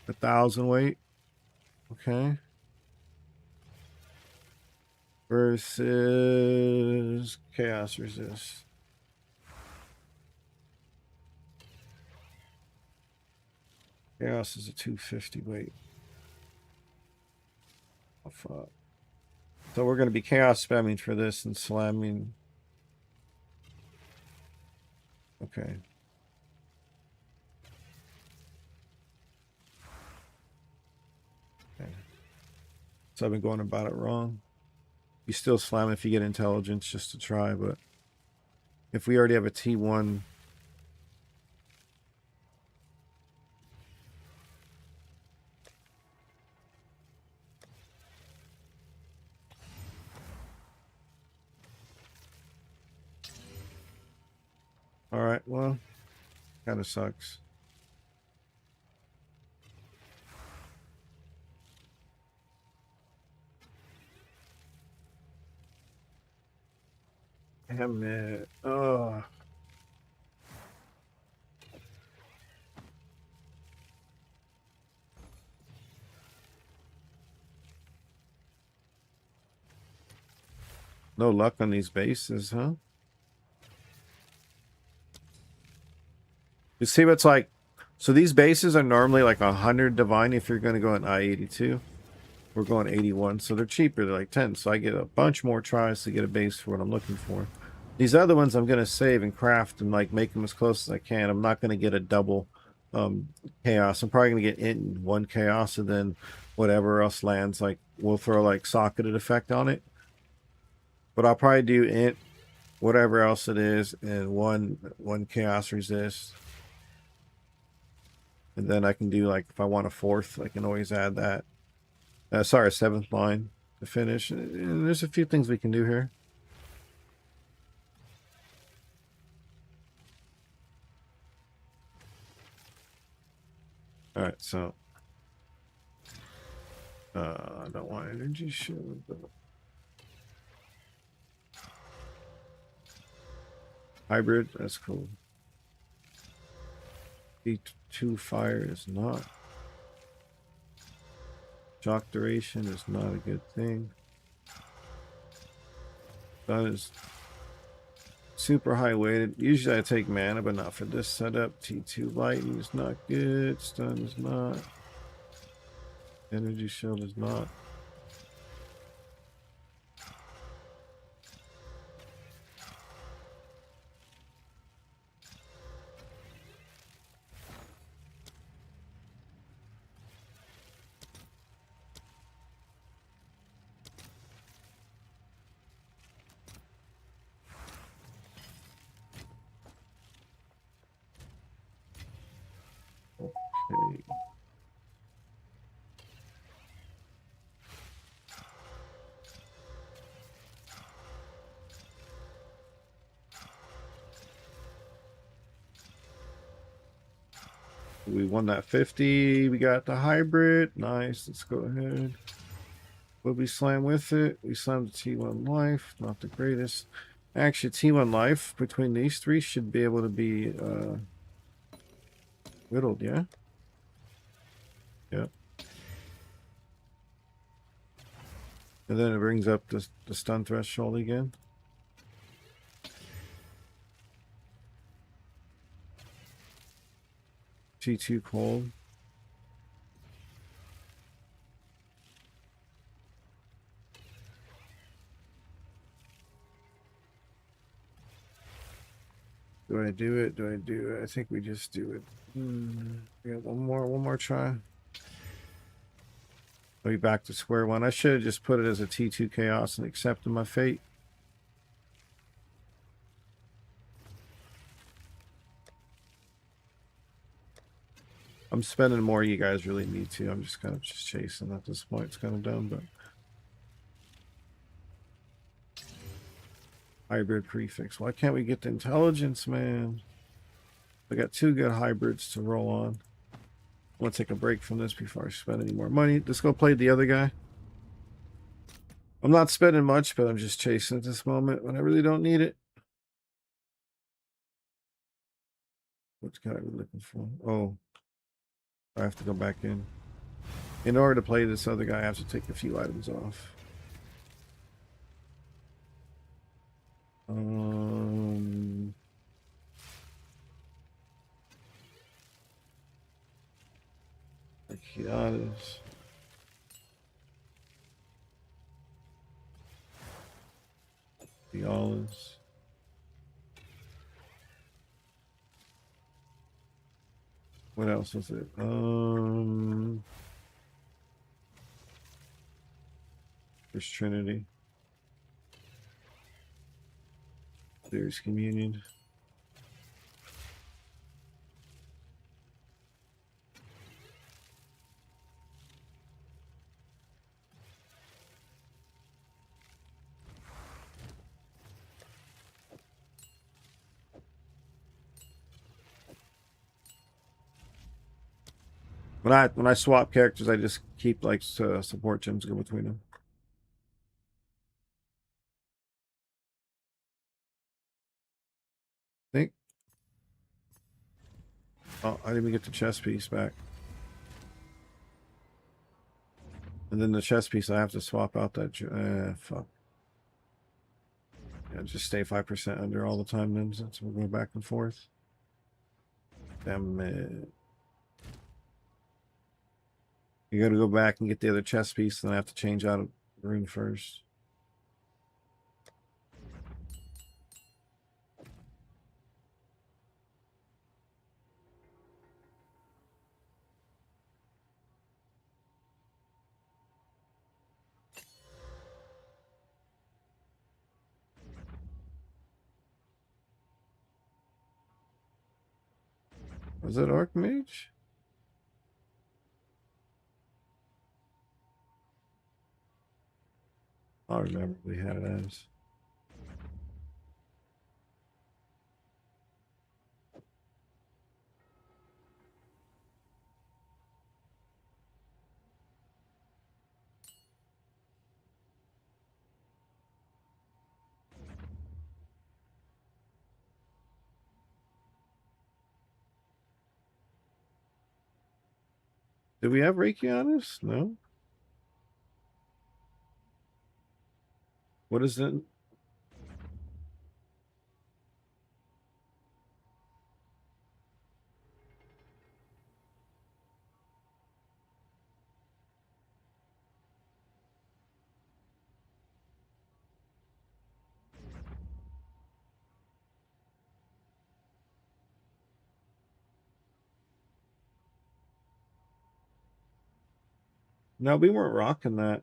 1,000 weight. Okay. Versus chaos resist. Chaos is a 250 weight. Oh, fuck. So we're going to be chaos spamming for this and slamming. Okay. Okay. So I've been going about it wrong. You still slam if you get intelligence just to try, but if we already have a T1. All right, well, kind of sucks. Damn it. Oh. No luck on these bases, huh? You see what's like. So these bases are normally like 100 divine if you're going to go in I-82. We're going 81, so they're cheaper. They're like 10, so I get a bunch more tries to get a base for what I'm looking for. These other ones I'm going to save and craft and like make them as close as I can. I'm not going to get a double chaos. I'm probably going to get in one chaos and then whatever else lands, like we'll throw like socketed effect on it. But I'll probably do int, whatever else it is, and one chaos resist. And then I can do like, if I want a fourth, I can always add that. Sorry, 7th line to finish. And there's a few things we can do here. All right, so I don't want energy shield, but hybrid, that's cool. D2 fire is not. Shock duration is not a good thing. That is super high weighted. Usually I take mana, but not for this setup. T2 lightning is not good. Stun is not. Energy shield is not. We won that 50. We got the hybrid. Nice. Let's go ahead. What we slam with it? We slammed the T1 Life. Not the greatest. Actually, T1 Life between these three should be able to be whittled, yeah? Yep. And then it brings up the stun threshold again. T2 cold. Do I do it? Do I do it? I think we just do it. We got one more try. I'll be back to square one. I should have just put it as a T2 chaos and accepted my fate. I'm spending more you guys really need to. I'm just kind of just chasing at this point. It's kind of dumb, but hybrid prefix. Why can't we get the intelligence, man? I got two good hybrids to roll on. I'm gonna take a break from this before I spend any more money. Let's go play the other guy. I'm not spending much, but I'm just chasing at this moment when I really don't need it. What guy are we looking for? Oh, I have to go back in. In order to play this other guy, I have to take a few items off. Archeatus. The olives. What else was it? There's Trinity. There's Communion. When I swap characters, I just keep like support gems go between them. Think. Oh, I didn't even get the chess piece back. And then the chess piece, I have to swap out that. Fuck. Yeah, just stay 5% under all the time then, since we're going back and forth. Damn it. You gotta go back and get the other chess piece, then I have to change out a rune first. Was it Archmage? I remember we had it as. Did we have Reiki on us? No. What is it? No, we weren't rocking that.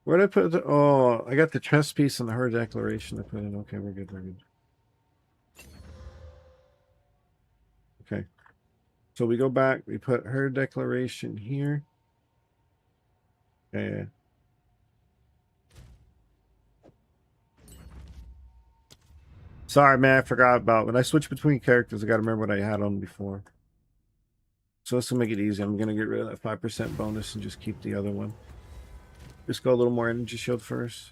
Where did I put the? Oh, I got the chess piece and the her declaration I put in. Okay, we're good. We're good. Okay. So we go back, we put her declaration here. Yeah. Sorry, man, I forgot about when I switch between characters, I gotta remember what I had on before. So let's make it easy. I'm gonna get rid of that 5% bonus and just keep the other one. Just go a little more energy shield first.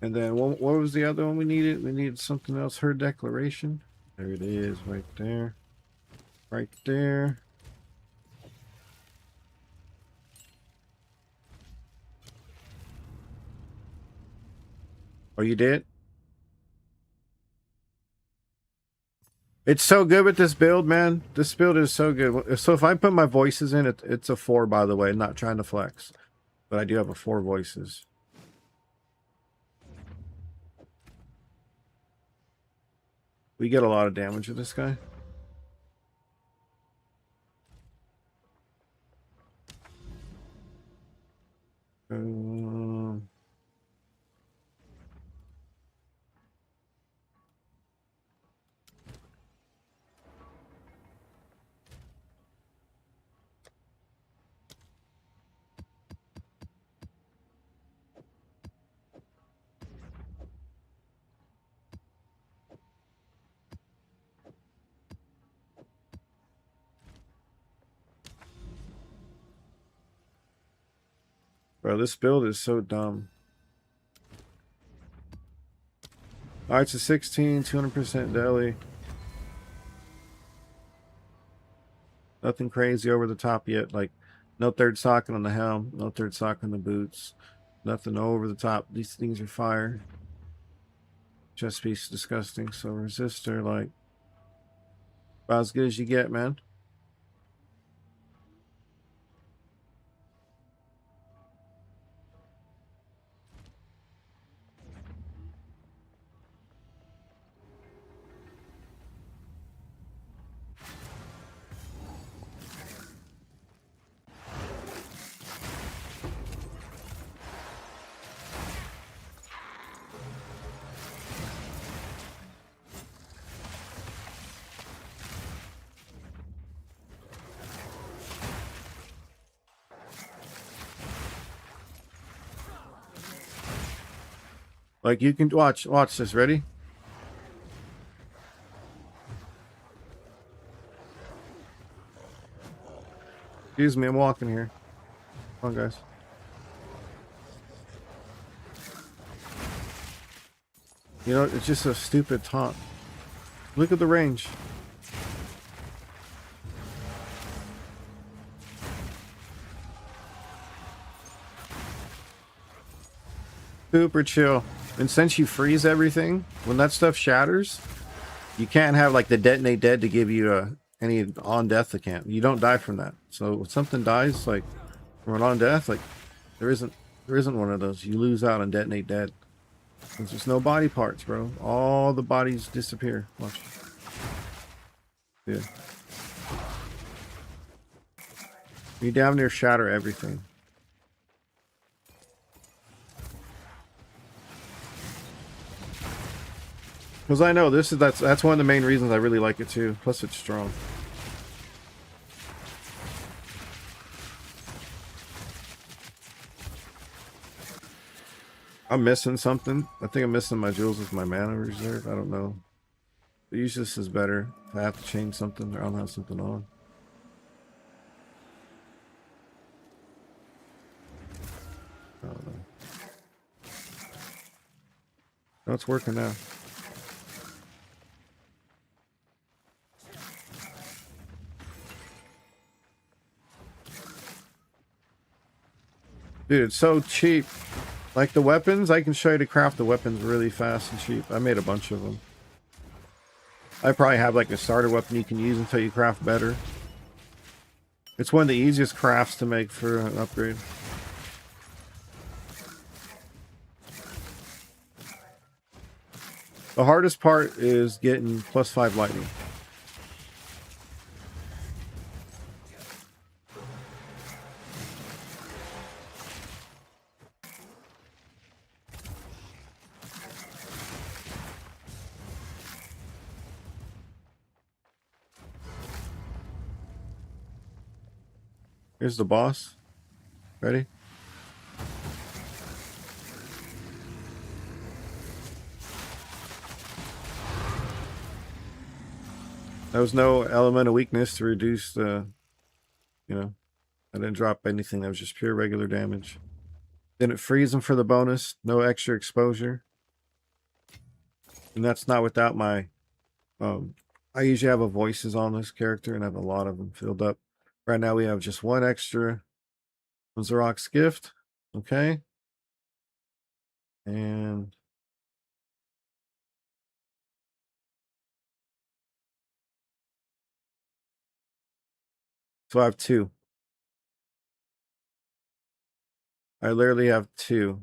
And then what was the other one we needed? We needed something else. Her declaration. There it is, right there. Right there. Oh, you did? It's so good with this build, man. This build is so good. So if I put my voices in, it's a 4, by the way. Not trying to flex. But I do have a 4 voices. We get a lot of damage with this guy. Bro, this build is so dumb. Alright, it's a 16, 200% deli. Nothing crazy over the top yet. Like, no third socket on the helm, no third socket on the boots. Nothing over the top. These things are fire. Chest piece disgusting. So resistor, like, about as good as you get, man. Like, you can watch this. Ready? Excuse me, I'm walking here. Come on, guys. You know, it's just a stupid taunt. Look at the range. Super chill. And since you freeze everything, when that stuff shatters, you can't have like the detonate dead to give you any on death account. You don't die from that. So when something dies, like from an on death, like there isn't one of those. You lose out on detonate dead. There's just no body parts, bro. All the bodies disappear. Watch. Yeah. You damn near shatter everything. Because I know that's one of the main reasons I really like it too. Plus it's strong. I'm missing something. I think I'm missing my jewels with my mana reserve. I don't know. But usually this is better. If I have to change something, or I don't have something on. I don't know. No, it's working now. Dude, it's so cheap. Like the weapons, I can show you to craft the weapons really fast and cheap. I made a bunch of them. I probably have like a starter weapon you can use until you craft better. It's one of the easiest crafts to make for an upgrade. The hardest part is getting +5 lightning. Here's the boss. Ready? There was no elemental weakness to reduce the, you know, I didn't drop anything. That was just pure regular damage. Didn't freeze them for the bonus. No extra exposure. And that's not without my, I usually have a voices on this character and I have a lot of them filled up. Right now we have just one extra Zarok's gift. Okay. And so I have 2. I literally have 2.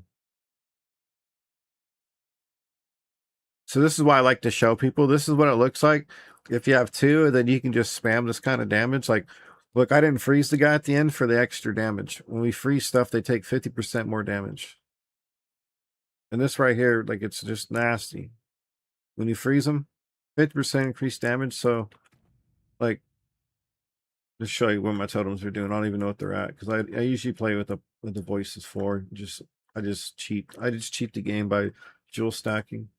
So this is why I like to show people. This is what it looks like. If you have 2, and then you can just spam this kind of damage. Like, look, I didn't freeze the guy at the end for the extra damage. When we freeze stuff, they take 50% more damage. And this right here, like, it's just nasty. When you freeze them, 50% increased damage. So, like, just show you what my totems are doing. I don't even know what they're at because I usually play with the voices 4. I just cheat the game by jewel stacking.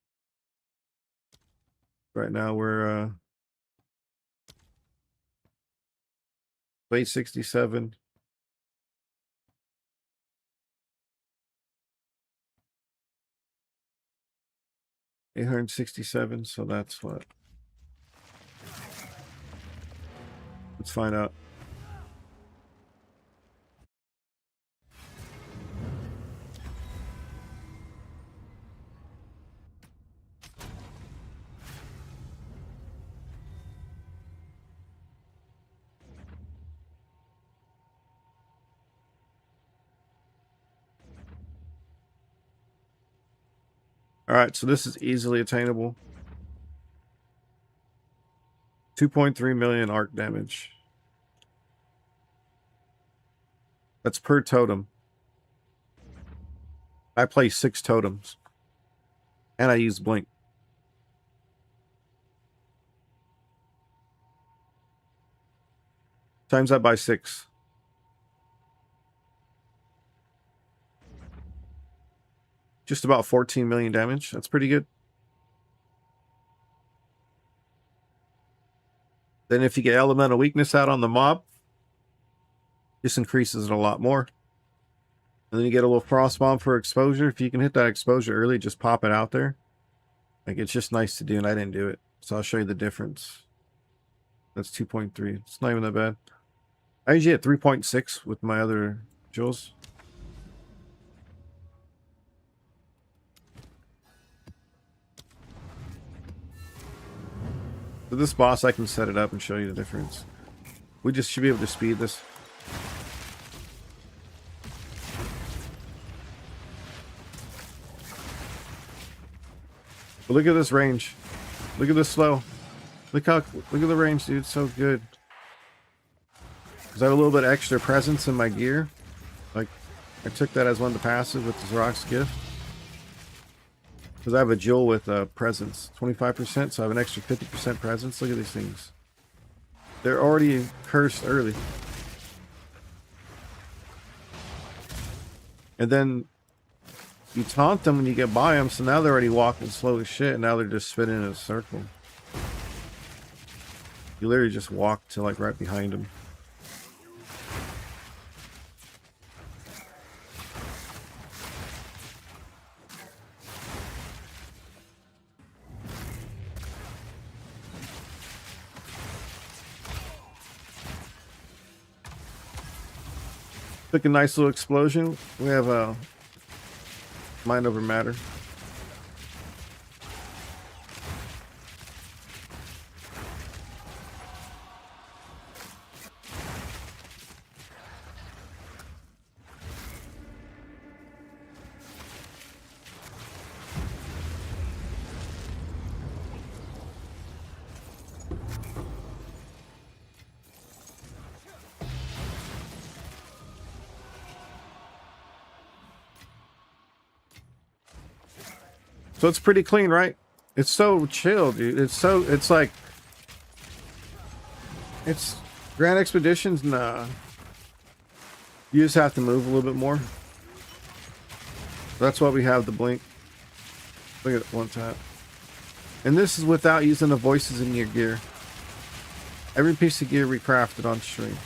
Right now we're 867. $867, so that's what. Let's find out. All right, so this is easily attainable. 2.3 million arc damage. That's per totem. I play 6 totems. And I use blink. Times that by 6. Just about 14 million damage. That's pretty good. Then if you get elemental weakness out on the mob, this increases it a lot more. And then you get a little frost bomb for exposure. If you can hit that exposure early, just pop it out there. Like, it's just nice to do, and I didn't do it. So I'll show you the difference. That's 2.3. It's not even that bad. I usually hit 3.6 with my other jewels. So this boss, I can set it up and show you the difference. We just should be able to speed this. But look at this range. Look at this slow. Look at the range, dude. It's so good. Because I have a little bit extra presence in my gear. Like, I took that as one of the passive with the Zarok's gift. Because I have a jewel with presence, 25%, so I have an extra 50% presence. Look at these things. They're already cursed early. And then you taunt them when you get by them, so now they're already walking slow as shit, and now they're just spinning in a circle. You literally just walk to, like, right behind them. Took a nice little explosion. We have a mind over matter. So it's pretty clean, right? It's so chill, dude. It's like, it's Grand Expeditions. Nah, you just have to move a little bit more. That's why we have the blink. Look at it, one tap. And this is without using the voices in your gear. Every piece of gear we crafted on stream.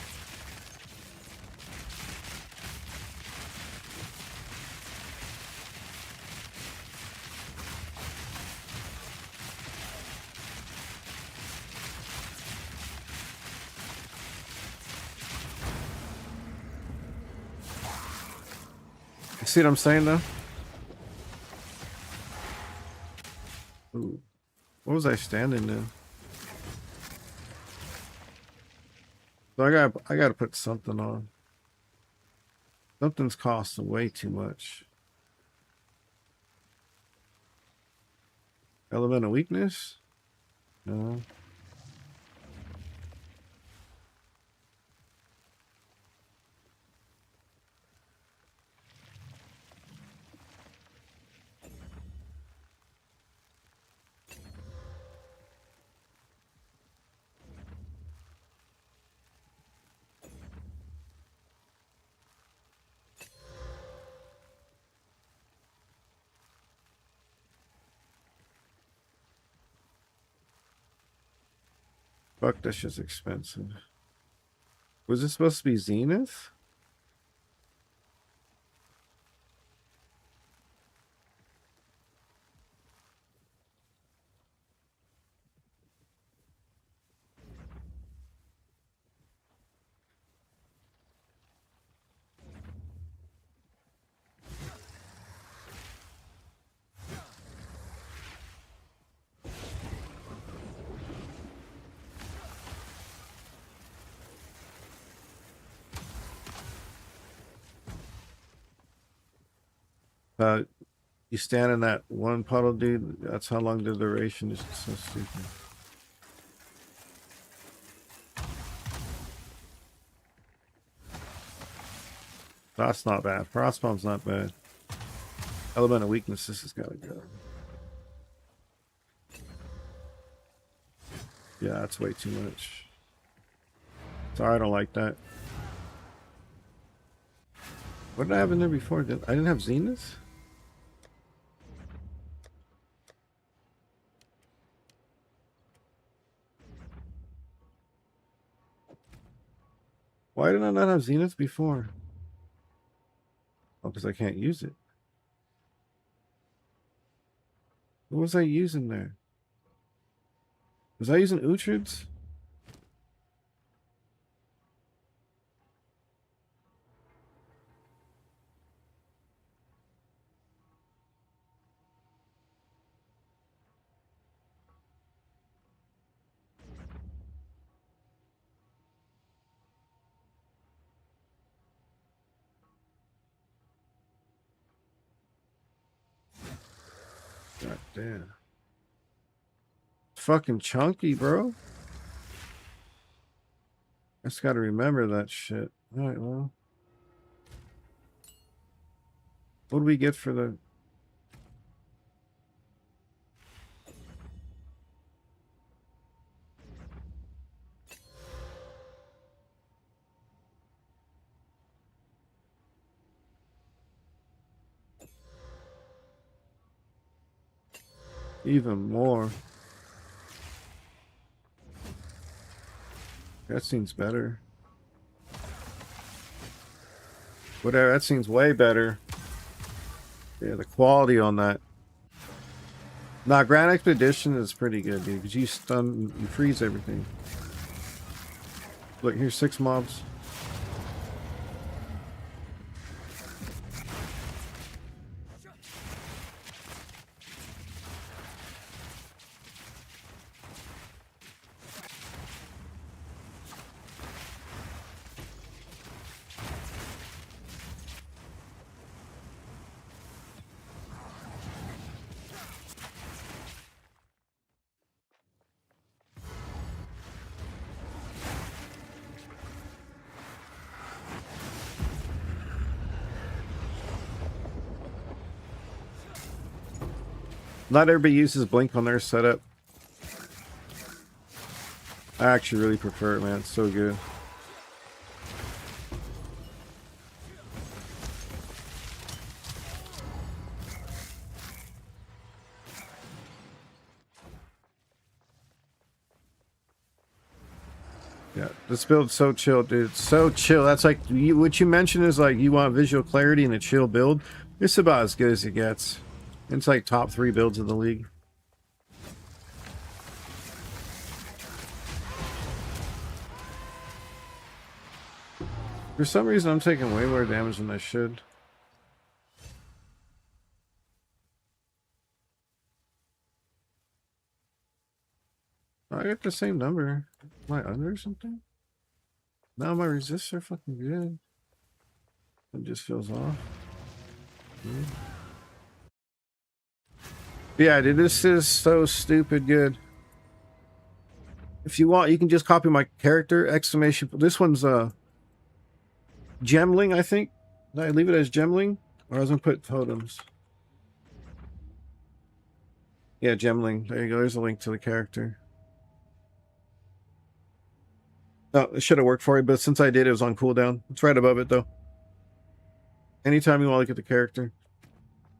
You see what I'm saying, though? Ooh. What was I standing in? So I gotta put something on. Something's costing way too much. Element of weakness? No. Fuck, that's just expensive. Was this supposed to be Zenith? You stand in that one puddle, dude. That's how long the duration is. So stupid. That's not bad. Frostbomb's not bad. Element of weakness, this has got to go. Yeah, that's way too much. Sorry, I don't like that. What did I have in there before? I didn't have Zenith? Why did I not have Zenith before? Oh, because I can't use it. What was I using there? Was I using Uhtred's? God damn. Fucking chunky, bro. I just gotta remember that shit. Alright, well. What do we get for the... Even more. That seems better. Whatever, that seems way better. Yeah, the quality on that. Nah, Grand Expedition is pretty good, dude, because you freeze everything. Look, here's 6 mobs. Not everybody uses blink on their setup. I actually really prefer it, man. It's so good. Yeah, this build's so chill, dude. It's so chill. That's like what you mentioned is like you want visual clarity and a chill build. It's about as good as it gets. It's like top 3 builds in the league. For some reason, I'm taking way more damage than I should. I got the same number. Am I under or something? No, my resists are fucking good. It just feels off. Yeah, dude, this is so stupid good. If you want, you can just copy my character, exclamation. This one's Gemling, I think. Did I leave it as Gemling? Or I was gonna put totems. Yeah, Gemling. There you go. There's a link to the character. Oh, it should have worked for you, but since I did, it was on cooldown. It's right above it, though. Anytime you want to look at the character.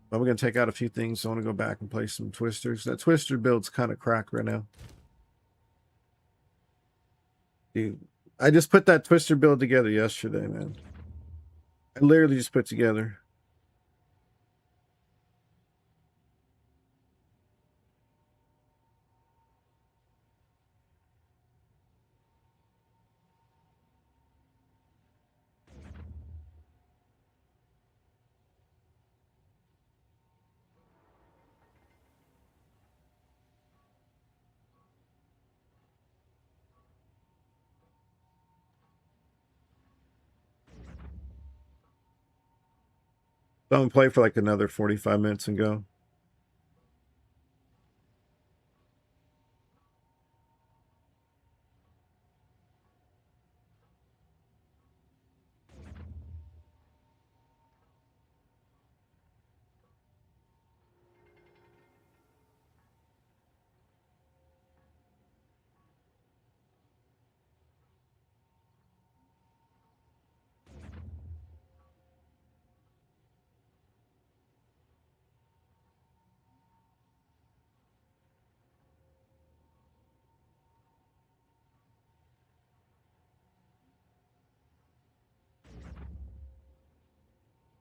But we're going to take out a few things, so I want to go back and play some twisters. That twister build's kind of cracked right now. Dude, I just put that twister build together yesterday, man. I literally just put together. So I'm going to play for like another 45 minutes and go.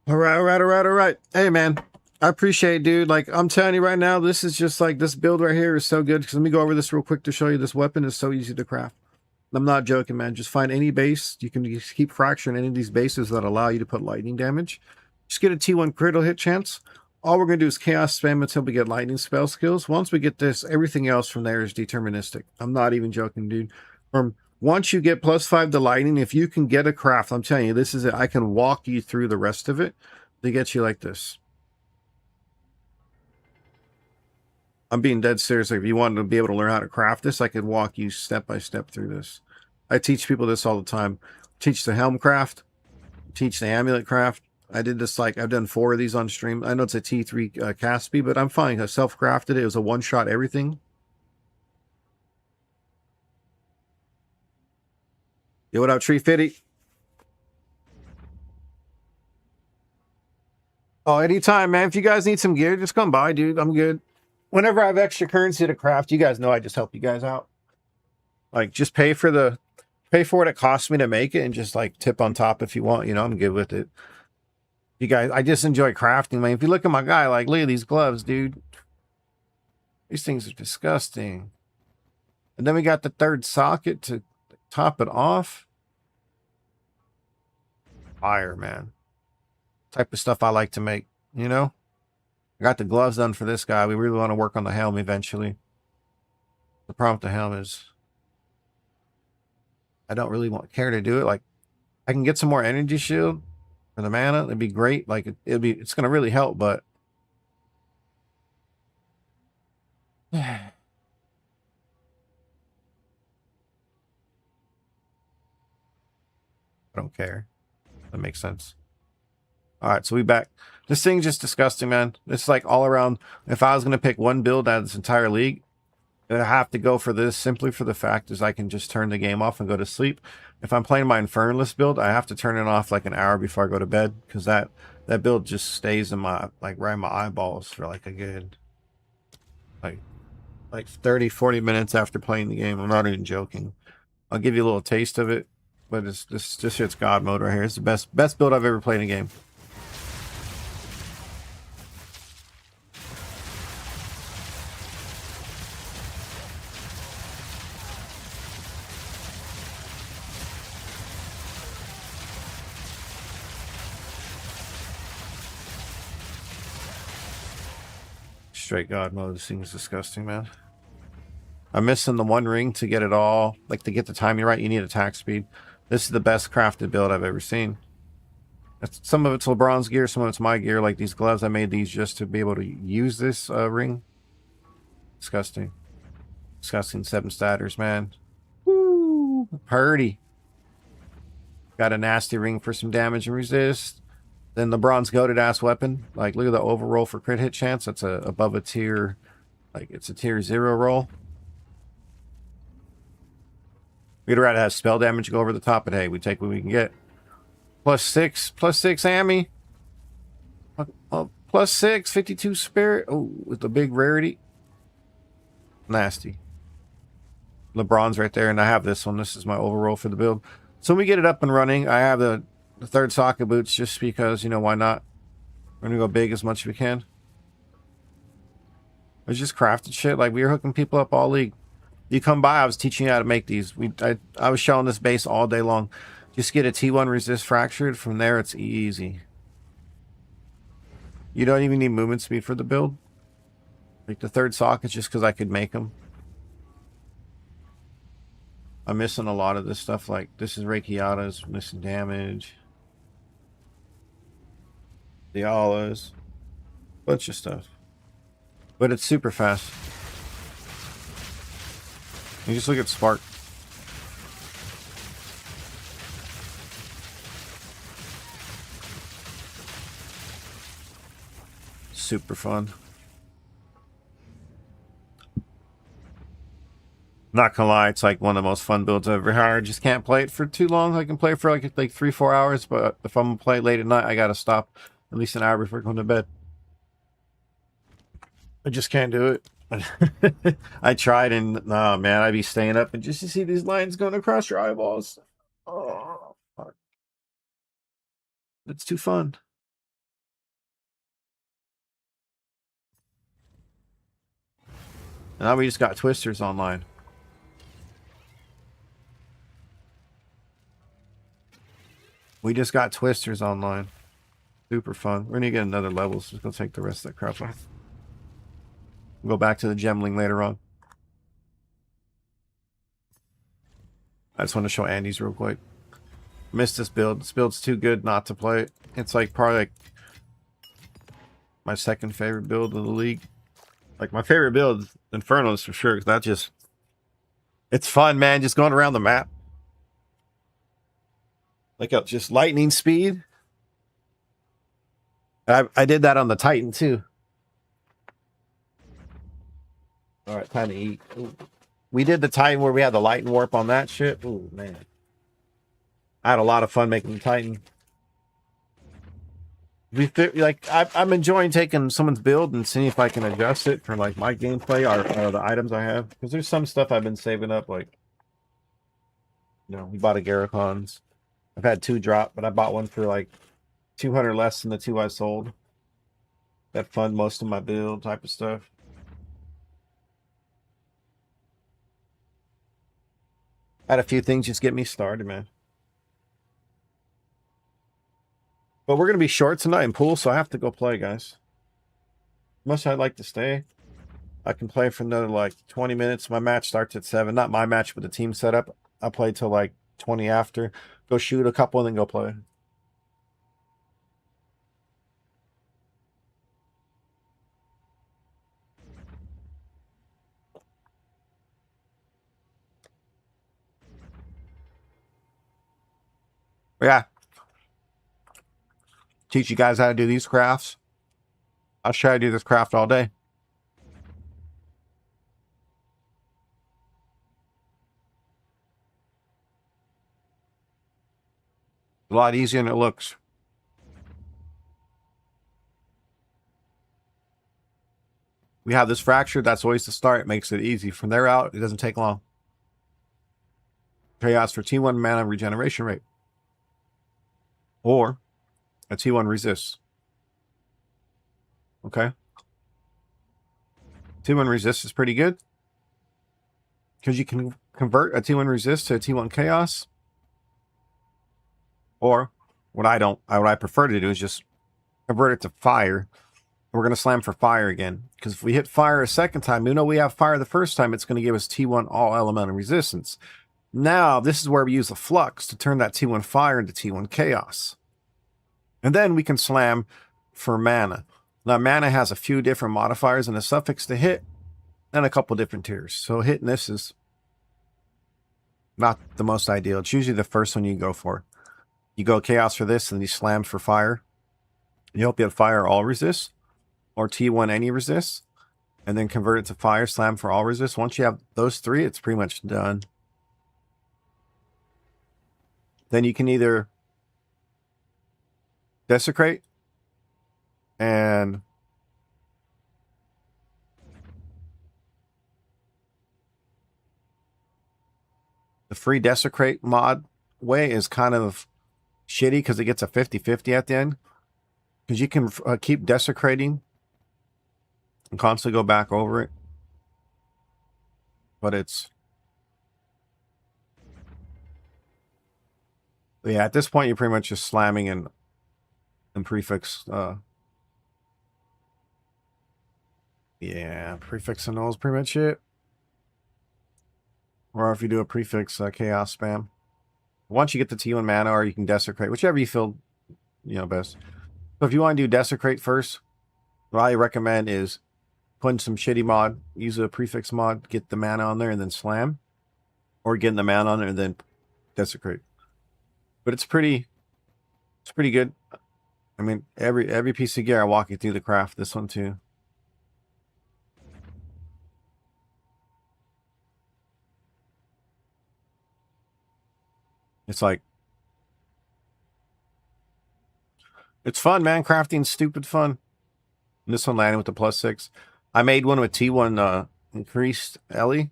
All right, all right, all right, all right. Hey, man, I appreciate it, dude. Like, I'm telling you right now, this is just like, this build right here is so good. Because let me go over this real quick to show you. This weapon is so easy to craft. I'm not joking, man. Just find any base. You can just keep fracturing any of these bases that allow you to put lightning damage. Just get a T1 critical hit chance. All we're going to do is chaos spam until we get lightning spell skills. Once we get this, everything else from there is deterministic. I'm not even joking, dude. From once you get +5 to lightning, if you can get a craft, I'm telling you, this is it. I can walk you through the rest of it to get you like this. I'm being dead serious. Like, if you want to be able to learn how to craft this, I could walk you step by step through this. I teach people this all the time. Teach the helm craft, teach the amulet craft. I did this, like, I've done 4 of these on stream. I know it's a T3 cast speed, but I'm fine. I self-crafted it. It was a one-shot everything. Yo, what up, Tree Fitty? Oh, anytime, man. If you guys need some gear, just come by, dude. I'm good. Whenever I have extra currency to craft, you guys know I just help you guys out. Like, just pay for what it costs me to make it and just, like, tip on top if you want. You know, I'm good with it. You guys, I just enjoy crafting, man. If you look at my guy, like, look at these gloves, dude. These things are disgusting. And then we got the 3rd socket to top it off. Fire, man. Type of stuff I like to make, you know? I got the gloves done for this guy. We really want to work on the helm eventually. The problem with the helm is I don't really care to do it. Like, I can get some more energy shield for the mana. It'd be great. Like, it's going to really help, but I don't care. That makes sense. All right, so we back. This thing's just disgusting, man. It's like all around. If I was gonna pick one build out of this entire league, I have to go for this simply for the fact is I can just turn the game off and go to sleep. If I'm playing my Infernalist build, I have to turn it off like an hour before I go to bed because that build just stays in my like right in my eyeballs for like a good like 30, 40 minutes after playing the game. I'm not even joking. I'll give you a little taste of it, but it's this shit's God mode right here. It's the best build I've ever played in a game. Straight God mode. This thing is disgusting, man. I'm missing the one ring to get it all. Like, to get the timing right, you need attack speed. This is the best crafted build I've ever seen. Some of it's LeBron's gear, some of it's my gear. Like these gloves, I made these just to be able to use this ring. Disgusting. Disgusting 7 statters, man. Woo! Purdy. Got a nasty ring for some damage and resist. Then LeBron's goated ass weapon. Like, look at the overroll for crit hit chance. That's above a tier. Like, it's a tier 0 roll. We'd rather have spell damage go over the top, but hey, we take what we can get. +6 Ammy. +6, 52 spirit. Oh, with the big rarity. Nasty. LeBron's right there, and I have this one. This is my overroll for the build. So when we get it up and running, I have the third socket boots just because, you know, why not? We're gonna go big as much as we can. I just crafted shit. Like, we were hooking people up all league. You come by, I was teaching you how to make these. I was showing this base all day long. Just get a T1 resist fractured. From there, it's easy. You don't even need movement speed for the build. Like, the third socket's just because I could make them. I'm missing a lot of this stuff. Like, this is Reikiata's missing damage. Diala's. Bunch of stuff. But it's super fast. You just look at Spark. Super fun. Not gonna lie, it's like one of the most fun builds I've ever had. I just can't play it for too long. I can play for like 3-4 hours, but if I'm gonna play late at night, I gotta stop at least an hour before going to bed. I just can't do it. I tried, and nah, man, I'd be staying up and just to see these lines going across your eyeballs. Oh, fuck. It's too fun. And now we just got Twisters online. We just got Twisters online. Super fun. We're gonna get another level, so let's go take the rest of that crap off. We'll go back to the gemling later on. I just want to show Andy's real quick. Missed this build. This build's too good not to play it. It's like probably like my second favorite build of the league. Like, my favorite build is Infernalist for sure, because that just... It's fun, man, just going around the map. Like, just lightning speed. I did that on the Titan, too. Alright, time to eat. Ooh. We did the Titan where we had the lightning warp on that shit. Ooh, man. I had a lot of fun making the Titan. I'm enjoying taking someone's build and seeing if I can adjust it for like my gameplay or the items I have. Because there's some stuff I've been saving up, like, you know, we bought a Garricons. I've had 2 drop, but I bought one for like 200 less than the 2 I sold. That fund most of my build type of stuff. I had a few things just get me started, man. But we're going to be short tonight in pool, so I have to go play, guys. Much I'd like to stay. I can play for another like 20 minutes. My match starts at 7. Not my match, but the team setup. I'll play till like 20 after. Go shoot a couple and then go play. Yeah. teach you guys how to do these crafts. I'll try to do this craft all day. A lot easier than it looks. We have this fracture. That's always the start. It makes it easy. From there out, it doesn't take long. Chaos for T1 mana regeneration rate. Or a T1 resist. Okay. T1 resist is pretty good. Because you can convert a T1 resist to a T1 chaos. Or what I prefer to do is just convert it to fire. We're going to slam for fire again. Because if we hit fire a second time, even though we have fire the first time, it's going to give us T1 all elemental resistance. Now, this is where we use the flux to turn that T1 fire into T1 chaos. And then we can slam for mana. Now, mana has a few different modifiers and a suffix to hit, and a couple different tiers. So hitting this is not the most ideal. It's usually the first one you go for. You go chaos for this, and you slam for fire. You hope you have fire all resist, or T1 any resist, and then convert it to fire, slam for all resist. Once you have those three, it's pretty much done. Then you can either desecrate and the free desecrate mod way is kind of shitty because it gets a 50-50 at the end. Because you can keep desecrating and constantly go back over it. But it's... yeah, at this point, you're pretty much just slamming and prefix. Yeah, prefix and null is pretty much it. Or if you do a prefix chaos spam. Once you get the T1 mana, or you can desecrate, whichever you feel best. So if you want to do desecrate first, what I recommend is putting some shitty mod, use a prefix mod, get the mana on there, and then slam. Or getting the mana on there and then desecrate. But it's pretty good. I mean, every piece of gear I walk you through the craft. This one too. It's like, it's fun, man. Crafting's stupid fun. And this one landed with the +6. I made one with T1 increased Ellie,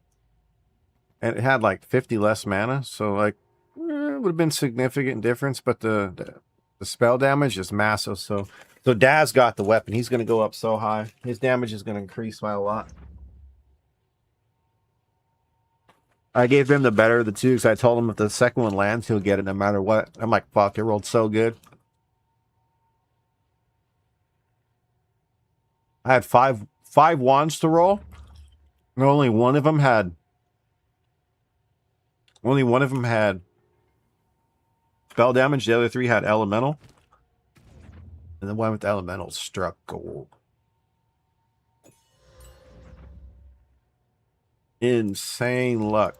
and it had like 50 less mana. So like, it would have been significant difference, but the spell damage is massive. So Daz got the weapon. He's going to go up so high. His damage is going to increase by a lot. I gave him the better of the two because I told him if the second one lands, he'll get it no matter what. I'm like, fuck, it rolled so good. I had five wands to roll, and only one of them had spell damage. The other three had elemental, and the one with the elemental struck gold. Insane luck.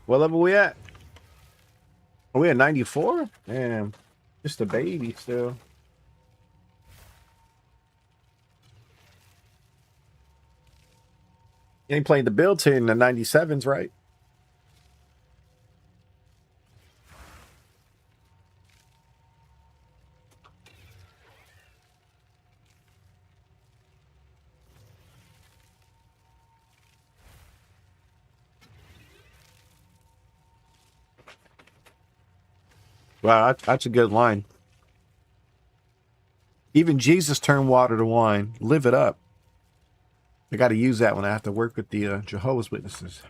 What level we at? Are we at 94? Damn. Just a baby still. You ain't playing the builds here in the 97s, right? Wow, that's a good line. Even Jesus turned water to wine. Live it up. I got to use that when I have to work with the Jehovah's Witnesses.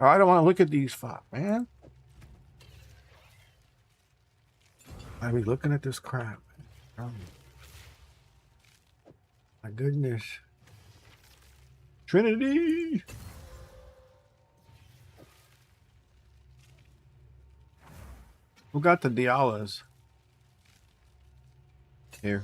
Oh, I don't want to look at these fuck, man. I be looking at this crap. Oh, my goodness. Trinity. Who got the Dialas? Here.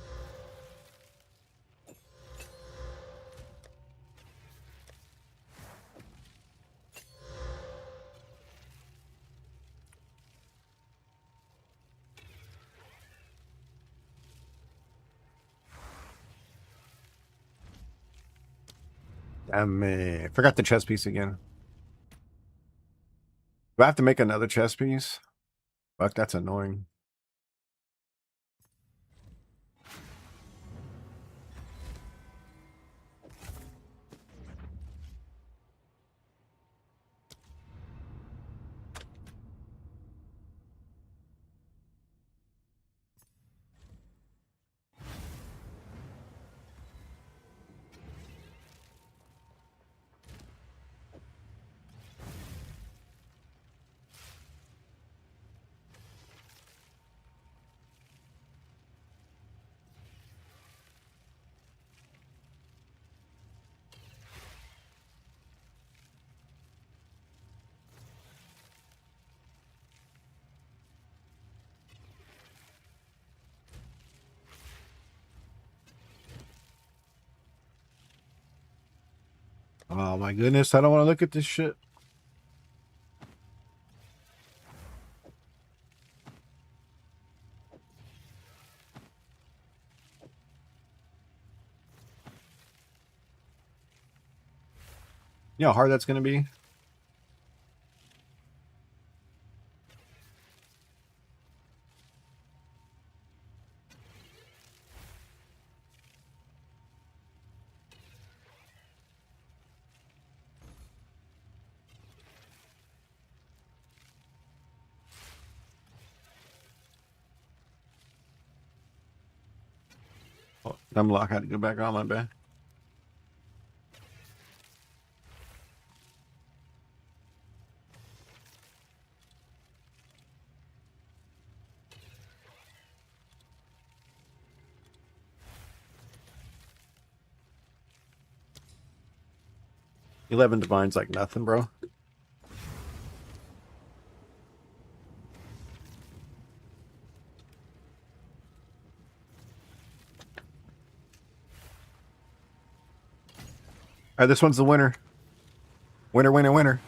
Damn it. Forgot the chess piece again. Do I have to make another chess piece? Fuck, that's annoying. Oh my goodness, I don't want to look at this shit. You know how hard that's going to be? Oh, dumb lock had to go back on my bed. $11 divine's like nothing, bro. All right, this one's the winner. Winner, winner, winner.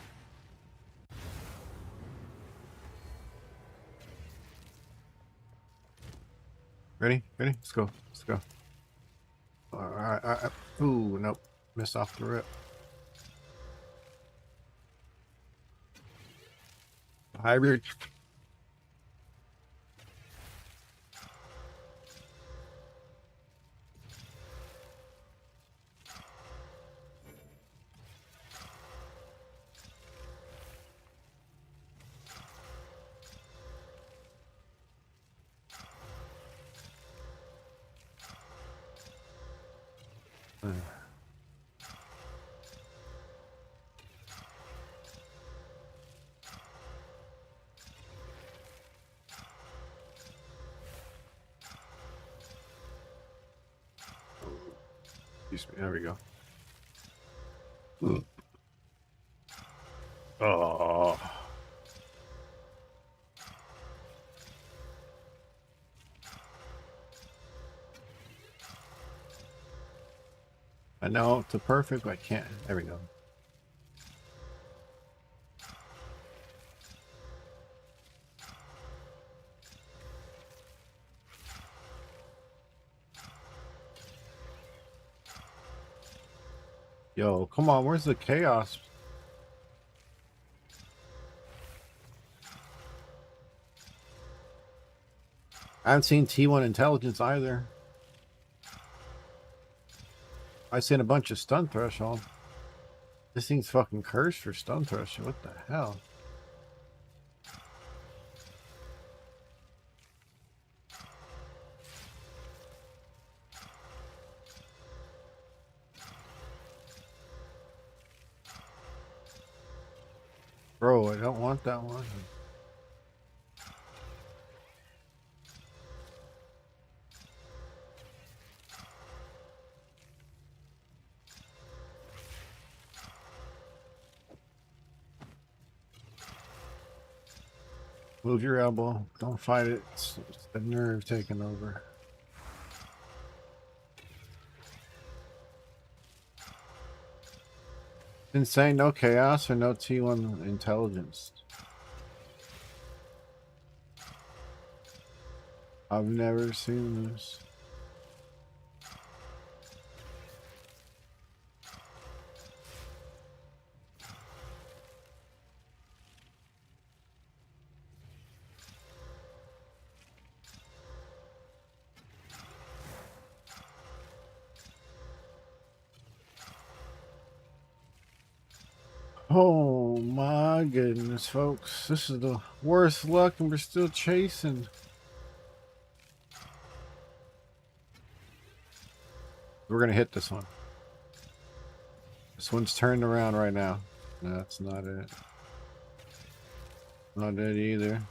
Ready? Ready? Let's go. Let's go. All right. All right. Ooh, nope. Missed off the rip. Hybrid. There we go. Oh. I know it's a perfect, but I can't. There we go. Yo, come on, where's the chaos? I haven't seen T1 intelligence either. I've seen a bunch of stun threshold. This thing's fucking cursed for stun threshold. What the hell? Bro, I don't want that one. Move your elbow. Don't fight it. It's the nerve taking over. Insane, no chaos or no T1 intelligence. I've never seen this. Oh my goodness, folks. This is the worst luck and we're still chasing. We're going to hit this one. This one's turned around right now. No, that's not it. Not it either.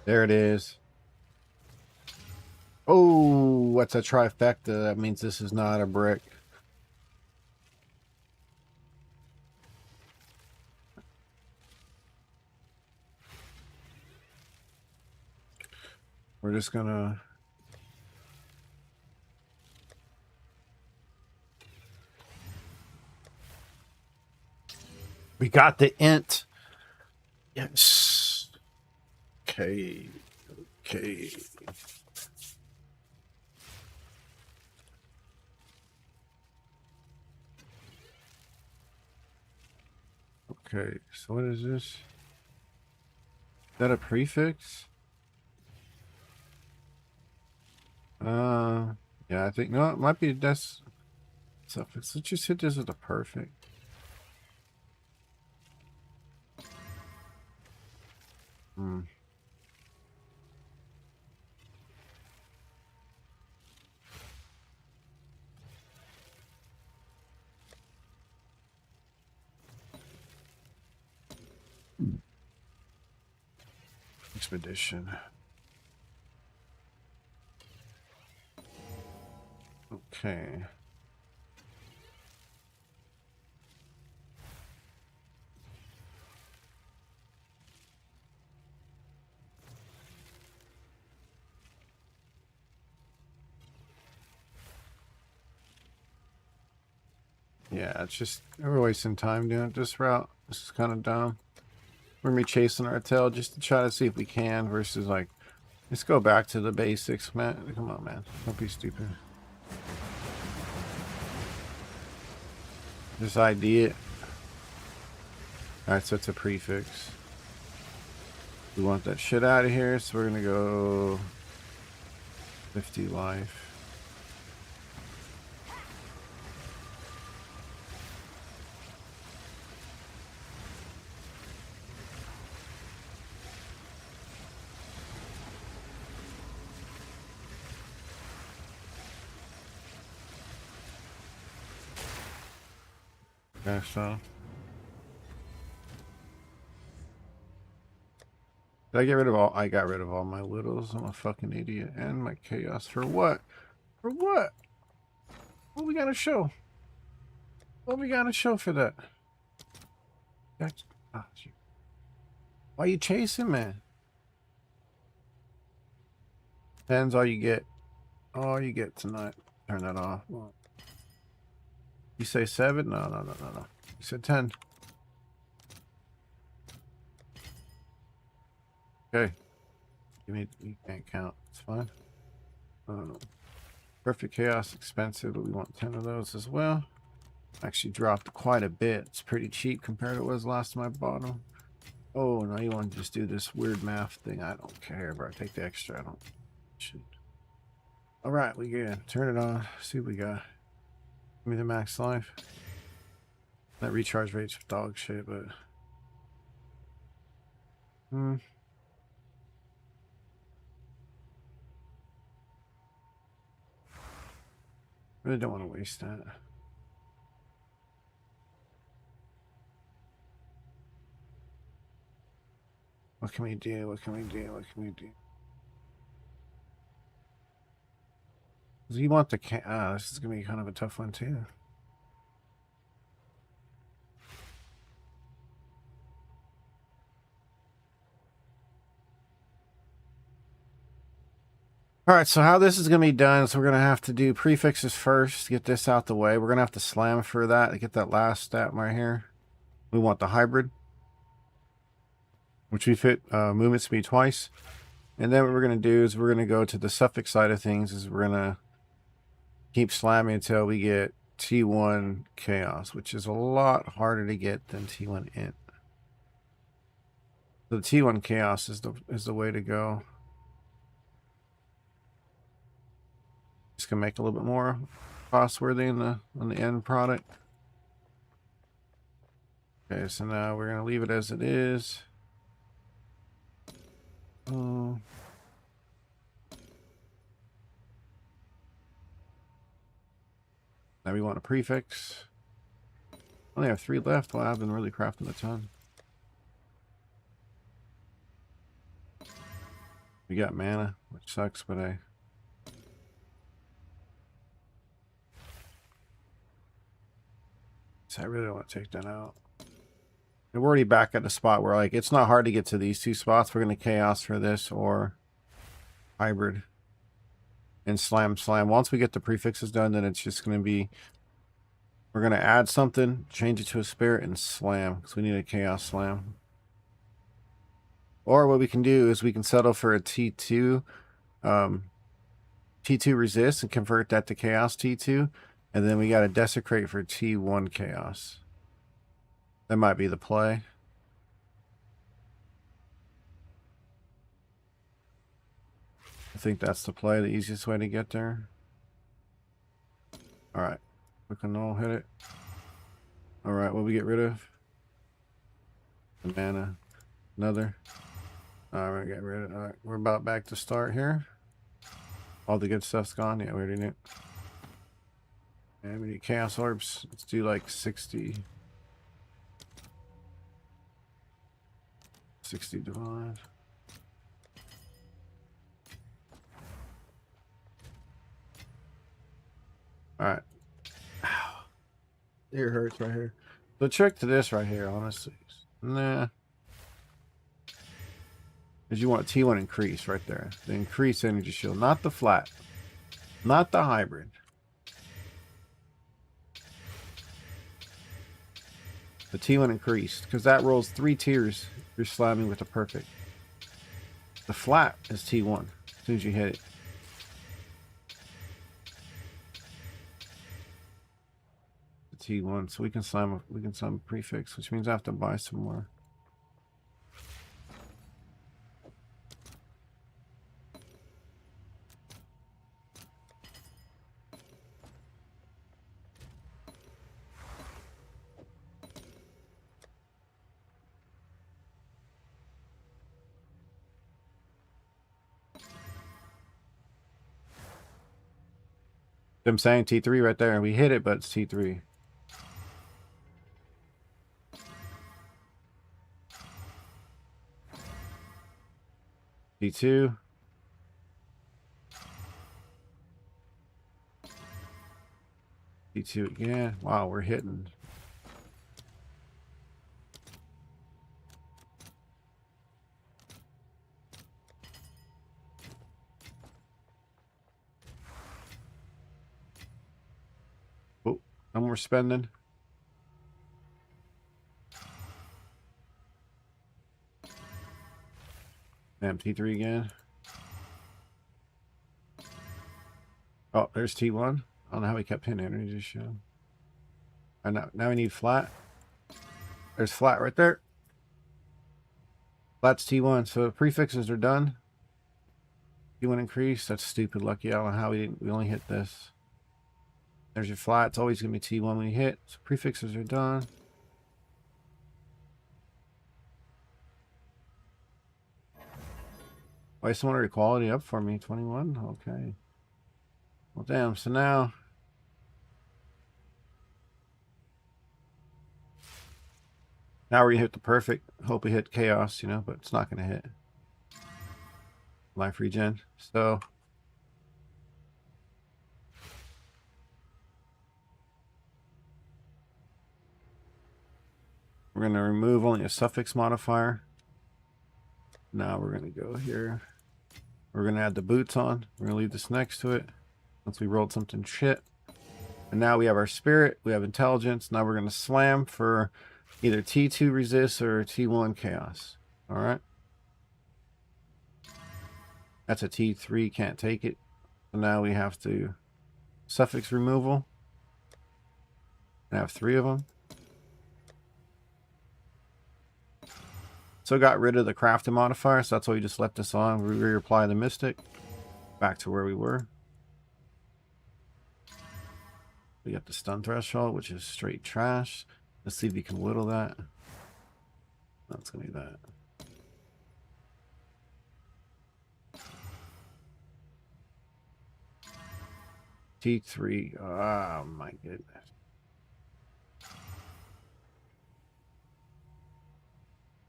There it is. Oh, what's a trifecta? That means this is not a brick. We're just gonna... We got the int. Yes. Okay. Okay. Okay, so what is this? Is that a prefix? Yeah, I think, no, it might be a suffix. Let's just hit this with a perfect. Expedition. Okay. Yeah, it's just, we're wasting time doing it this route. This is kind of dumb. We're gonna be chasing our tail just to try to see if we can versus like, let's go back to the basics, man. Come on, man. Don't be stupid. Just ID it. Alright, so it's a prefix. We want that shit out of here, so we're gonna go 50 life. Okay, so did I get rid of all? I got rid of all my littles. I'm a fucking idiot. And my chaos. For what? For what? What we gotta show? What we gotta show for that? That's, oh, why you chasing, man? 10's all you get. All you get tonight. Turn that off. You say 7? No, no, no, no, no. You said 10. Okay. You can't count. It's fine. Perfect chaos expensive, but we want 10 of those as well. Actually dropped quite a bit. It's pretty cheap compared to what was last time I bought them. Oh, now you want to just do this weird math thing. I don't care, bro. Take the extra. I don't. Shoot. All right, we good. Turn it on. See what we got. Give me the max life. That recharge rate's dog shit, but Really don't want to waste that. What can we do? What can we do? What can we do? You want the this is gonna be kind of a tough one too. All right, so how this is going to be done is we're going to have to do prefixes first, get this out the way. We're going to have to slam for that to get that last stat right here. We want the hybrid, which we fit movement speed twice. And then what we're going to do is we're going to go to the suffix side of things is we're going to keep slamming until we get T1 chaos, which is a lot harder to get than T1 int. So the T1 chaos is the way to go. Just gonna make a little bit more cost-worthy on the end product. Okay, so now we're gonna leave it as it is. Now we want a prefix. Only have 3 left. Well, I've been really crafting a ton. We got mana, which sucks, but I really don't want to take that out. And we're already back at the spot where, like, it's not hard to get to these 2 spots. We're going to chaos for this or hybrid. And slam. Once we get the prefixes done, then it's just going to be... We're going to add something, change it to a spirit, and slam. Because we need a chaos slam. Or what we can do is we can settle for a T2. T2 resist and convert that to chaos T2. And then we got to desecrate for T1 chaos. That might be the play. I think that's the play, the easiest way to get there. Alright. We can all hit it. Alright, what we get rid of? The mana. Another. Alright, get rid of it. Alright, we're about back to start here. All the good stuff's gone. Yeah, we already knew. And we need chaos orbs. Let's do like 60. 60 divine. Alright. Ear hurts right here. The trick to this right here, honestly. Nah. Is you want T1 increase right there. The increase energy shield. Not the flat. Not the hybrid. The T1 increased. Because that rolls 3 tiers. You're slamming with a perfect. The flat is T1. As soon as you hit it. The T1. So we can slam a prefix, which means I have to buy some more. I'm saying T3 right there, and we hit it, but it's T3. T2. T2 again. Wow, we're hitting. Oh, no more spending. Damn, T3 again. Oh, there's T1. I don't know how we kept hitting energy show. And now we need flat. There's flat right there. Flat's T1. So the prefixes are done. T1 increase. That's stupid lucky. I don't know how we only hit this. There's your flat. It's always gonna be T1 when you hit. So prefixes are done. Why someone already quality up for me? 21? Okay. Well, damn. So now Now we're gonna hit the perfect. Hope we hit chaos, you know, but it's not gonna hit. Life regen. So we're going to remove only a suffix modifier. Now we're going to go here. We're going to add the boots on. We're going to leave this next to it. Once we rolled something shit. And now we have our spirit. We have intelligence. Now we're going to slam for either T2 resist or T1 chaos. All right. That's a T3. Can't take it. So now we have to suffix removal. I have 3 of them. So got rid of the crafting modifier, so that's why we just left this on. We reapply the mystic. Back to where we were. We got the stun threshold, which is straight trash. Let's see if we can whittle that. That's gonna be that. T3. Oh my goodness.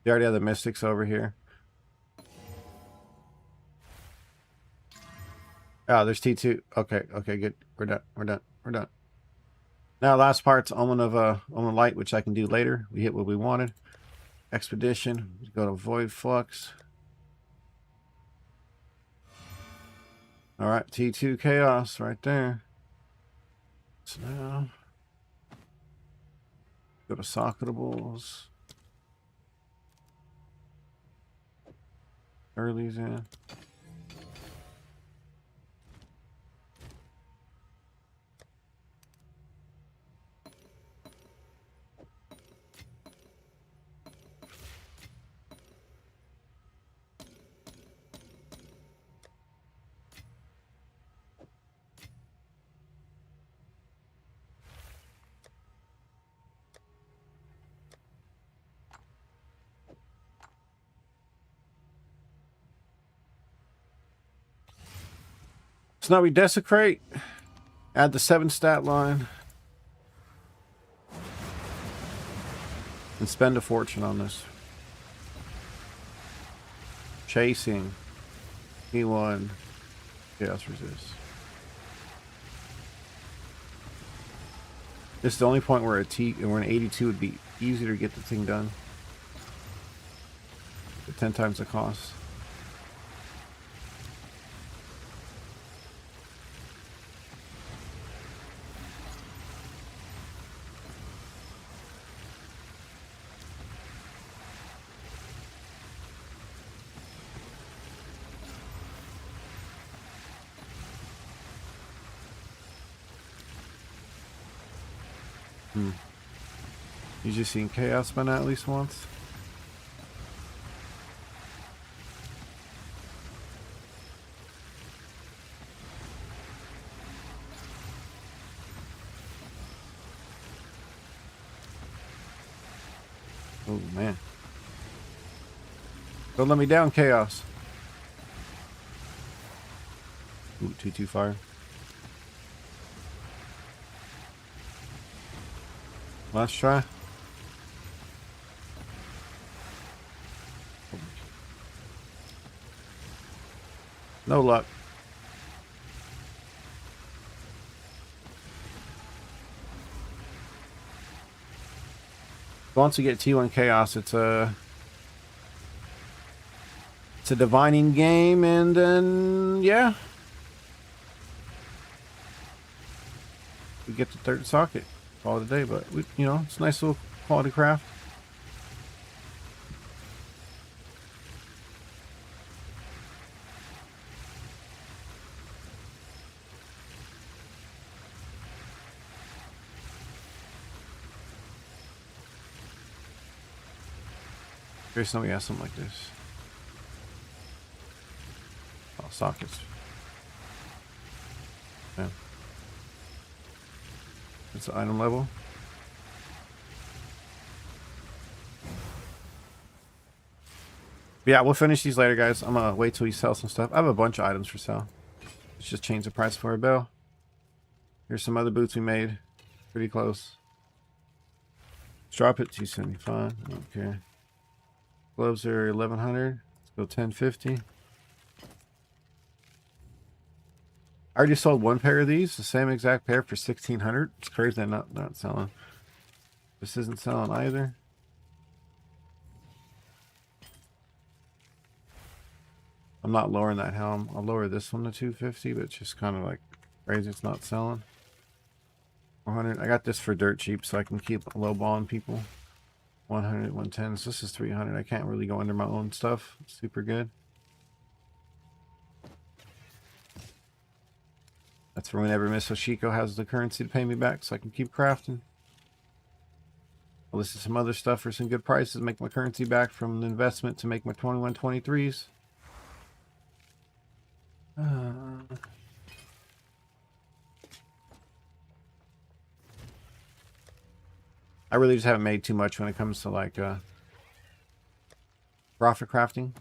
You already have the mystics over here. Oh, there's T2. Okay, okay, good. We're done. We're done. We're done. Now, last part's Omen of Omen Light, which I can do later. We hit what we wanted. Expedition. Go to Void Flux. All right, T2 Chaos right there. So now, go to Socketables. Early's in. So now we desecrate, add the 7 stat line, and spend a fortune on this. Chasing, E1, Chaos Resist. This is the only point where where an 82 would be easier to get the thing done. At 10 times the cost. You just seen Chaos by now at least once? Oh man. Don't let me down, Chaos. Ooh, 2-2 fire. Last try. No luck. Once we get T1 Chaos, it's a divining game, and then yeah, we get the 3rd socket. Call it a day, but we, you know, it's a nice little quality craft. Here's somebody has something like this. Oh, sockets. Yeah. It's the item level. But yeah, we'll finish these later, guys. I'm gonna wait till we sell some stuff. I have a bunch of items for sale. Let's just change the price for a bell. Here's some other boots we made. Pretty close. drop it 275. Okay. Gloves are 1100. Let's go 1050. I already sold one pair of these, the same exact pair for 1600. It's crazy they're not selling. This isn't selling either. I'm not lowering that helm. I'll lower this one to 250, but it's just kind of like crazy it's not selling. 400. I got this for dirt cheap so I can keep lowballing people. 100, 110. So this is 300. I can't really go under my own stuff. It's super good. That's for whenever Miss Oshiko has the currency to pay me back so I can keep crafting. I'll list some other stuff for some good prices. Make my currency back from the investment to make my 2123s. I really just haven't made too much when it comes to like profit crafting.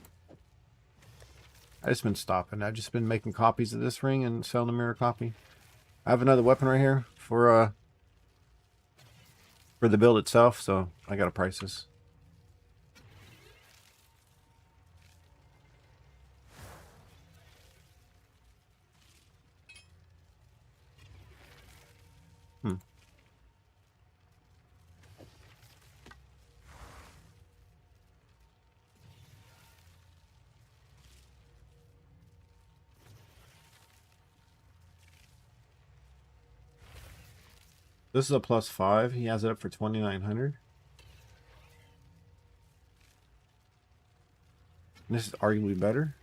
I just been stopping. I've just been making copies of this ring and selling a mirror copy. I have another weapon right here for the build itself, so I gotta price this. This is a +5. He has it up for 2900. This is arguably better.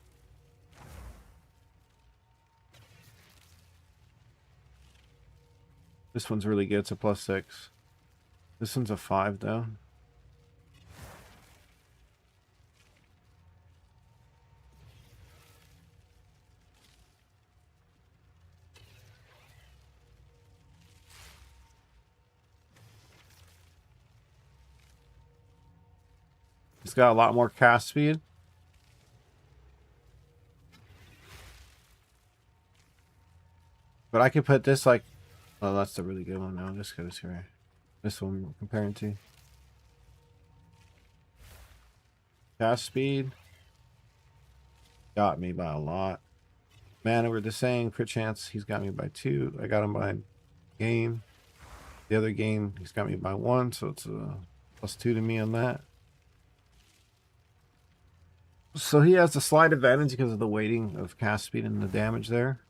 This one's really good. It's a +6. This one's a 5 though. It's got a lot more cast speed. But I could put this like, oh, that's a really good one now. This goes here. This one we're comparing to. Cast speed. Got me by a lot. Mana, we're the same. Crit chance, he's got me by 2. I got him by game. The other game, he's got me by 1, so it's a +2 to me on that. So he has a slight advantage because of the weighting of cast speed and the damage there.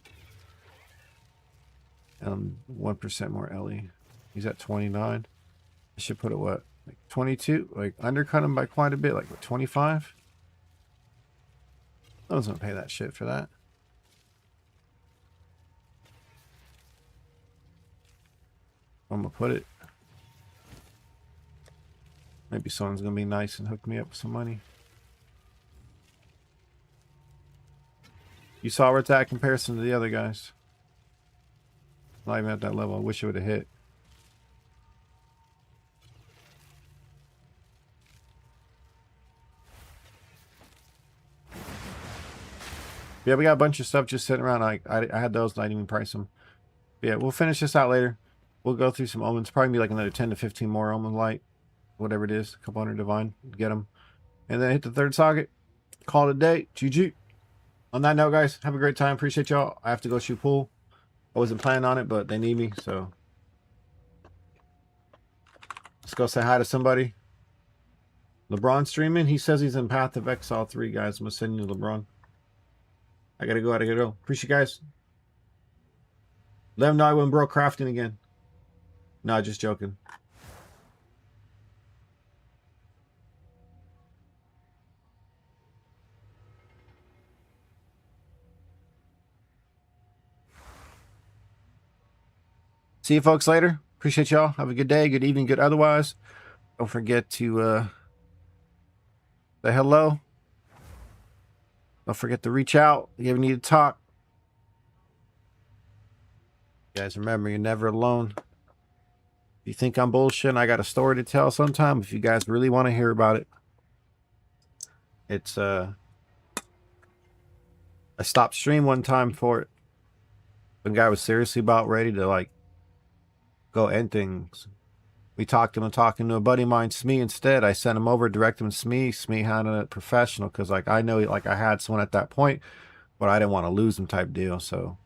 1% more LE. He's at 29. I should put it what? Like 22? Like undercut him by quite a bit, like what, 25? No one's gonna pay that shit for that. I'm gonna put it. Maybe someone's gonna be nice and hook me up with some money. You saw where it's at in comparison to the other guys. Not even at that level. I wish it would have hit. Yeah, we got a bunch of stuff just sitting around. I had those, and I didn't even price them. But yeah, we'll finish this out later. We'll go through some omens. Probably be like another 10 to 15 more omen light. Whatever it is. A couple hundred divine. Get them. And then hit the third socket. Call it a day. GG. On that note, guys, have a great time. Appreciate y'all. I have to go shoot pool. I wasn't planning on it, but they need me, so let's go say hi to somebody. LeBron streaming. He says he's in Path of Exile 3, guys. I'm gonna send you LeBron. I gotta go. Appreciate you guys. Let him know I went broke crafting again. No, just joking. See you folks later. Appreciate y'all. Have a good day, good evening, good otherwise. Don't forget to say hello. Don't forget to reach out if you ever need to talk. Guys, remember, you're never alone. If you think I'm bullshit, I got a story to tell sometime. If you guys really want to hear about it. It's I stopped stream one time for it. The guy was seriously about ready to like go end things. We talked him and talking to a buddy of mine, Smee, instead. I sent him over, directed him to Smee. Smee handled it professional because, like, I know, like, I had someone at that point, but I didn't want to lose him type deal. So,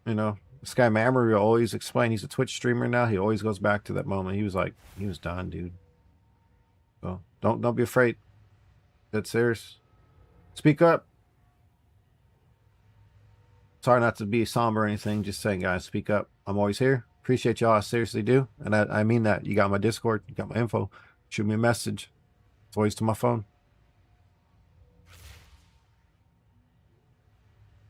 you know, this guy Mammory will always explain. He's a Twitch streamer now. He always goes back to that moment. He was like, he was done, dude. So don't be afraid. That's serious. Speak up. Sorry not to be somber or anything. Just saying, guys, speak up. I'm always here. Appreciate y'all. I seriously do. And I mean that. You got my Discord. You got my info. Shoot me a message. It's always to my phone.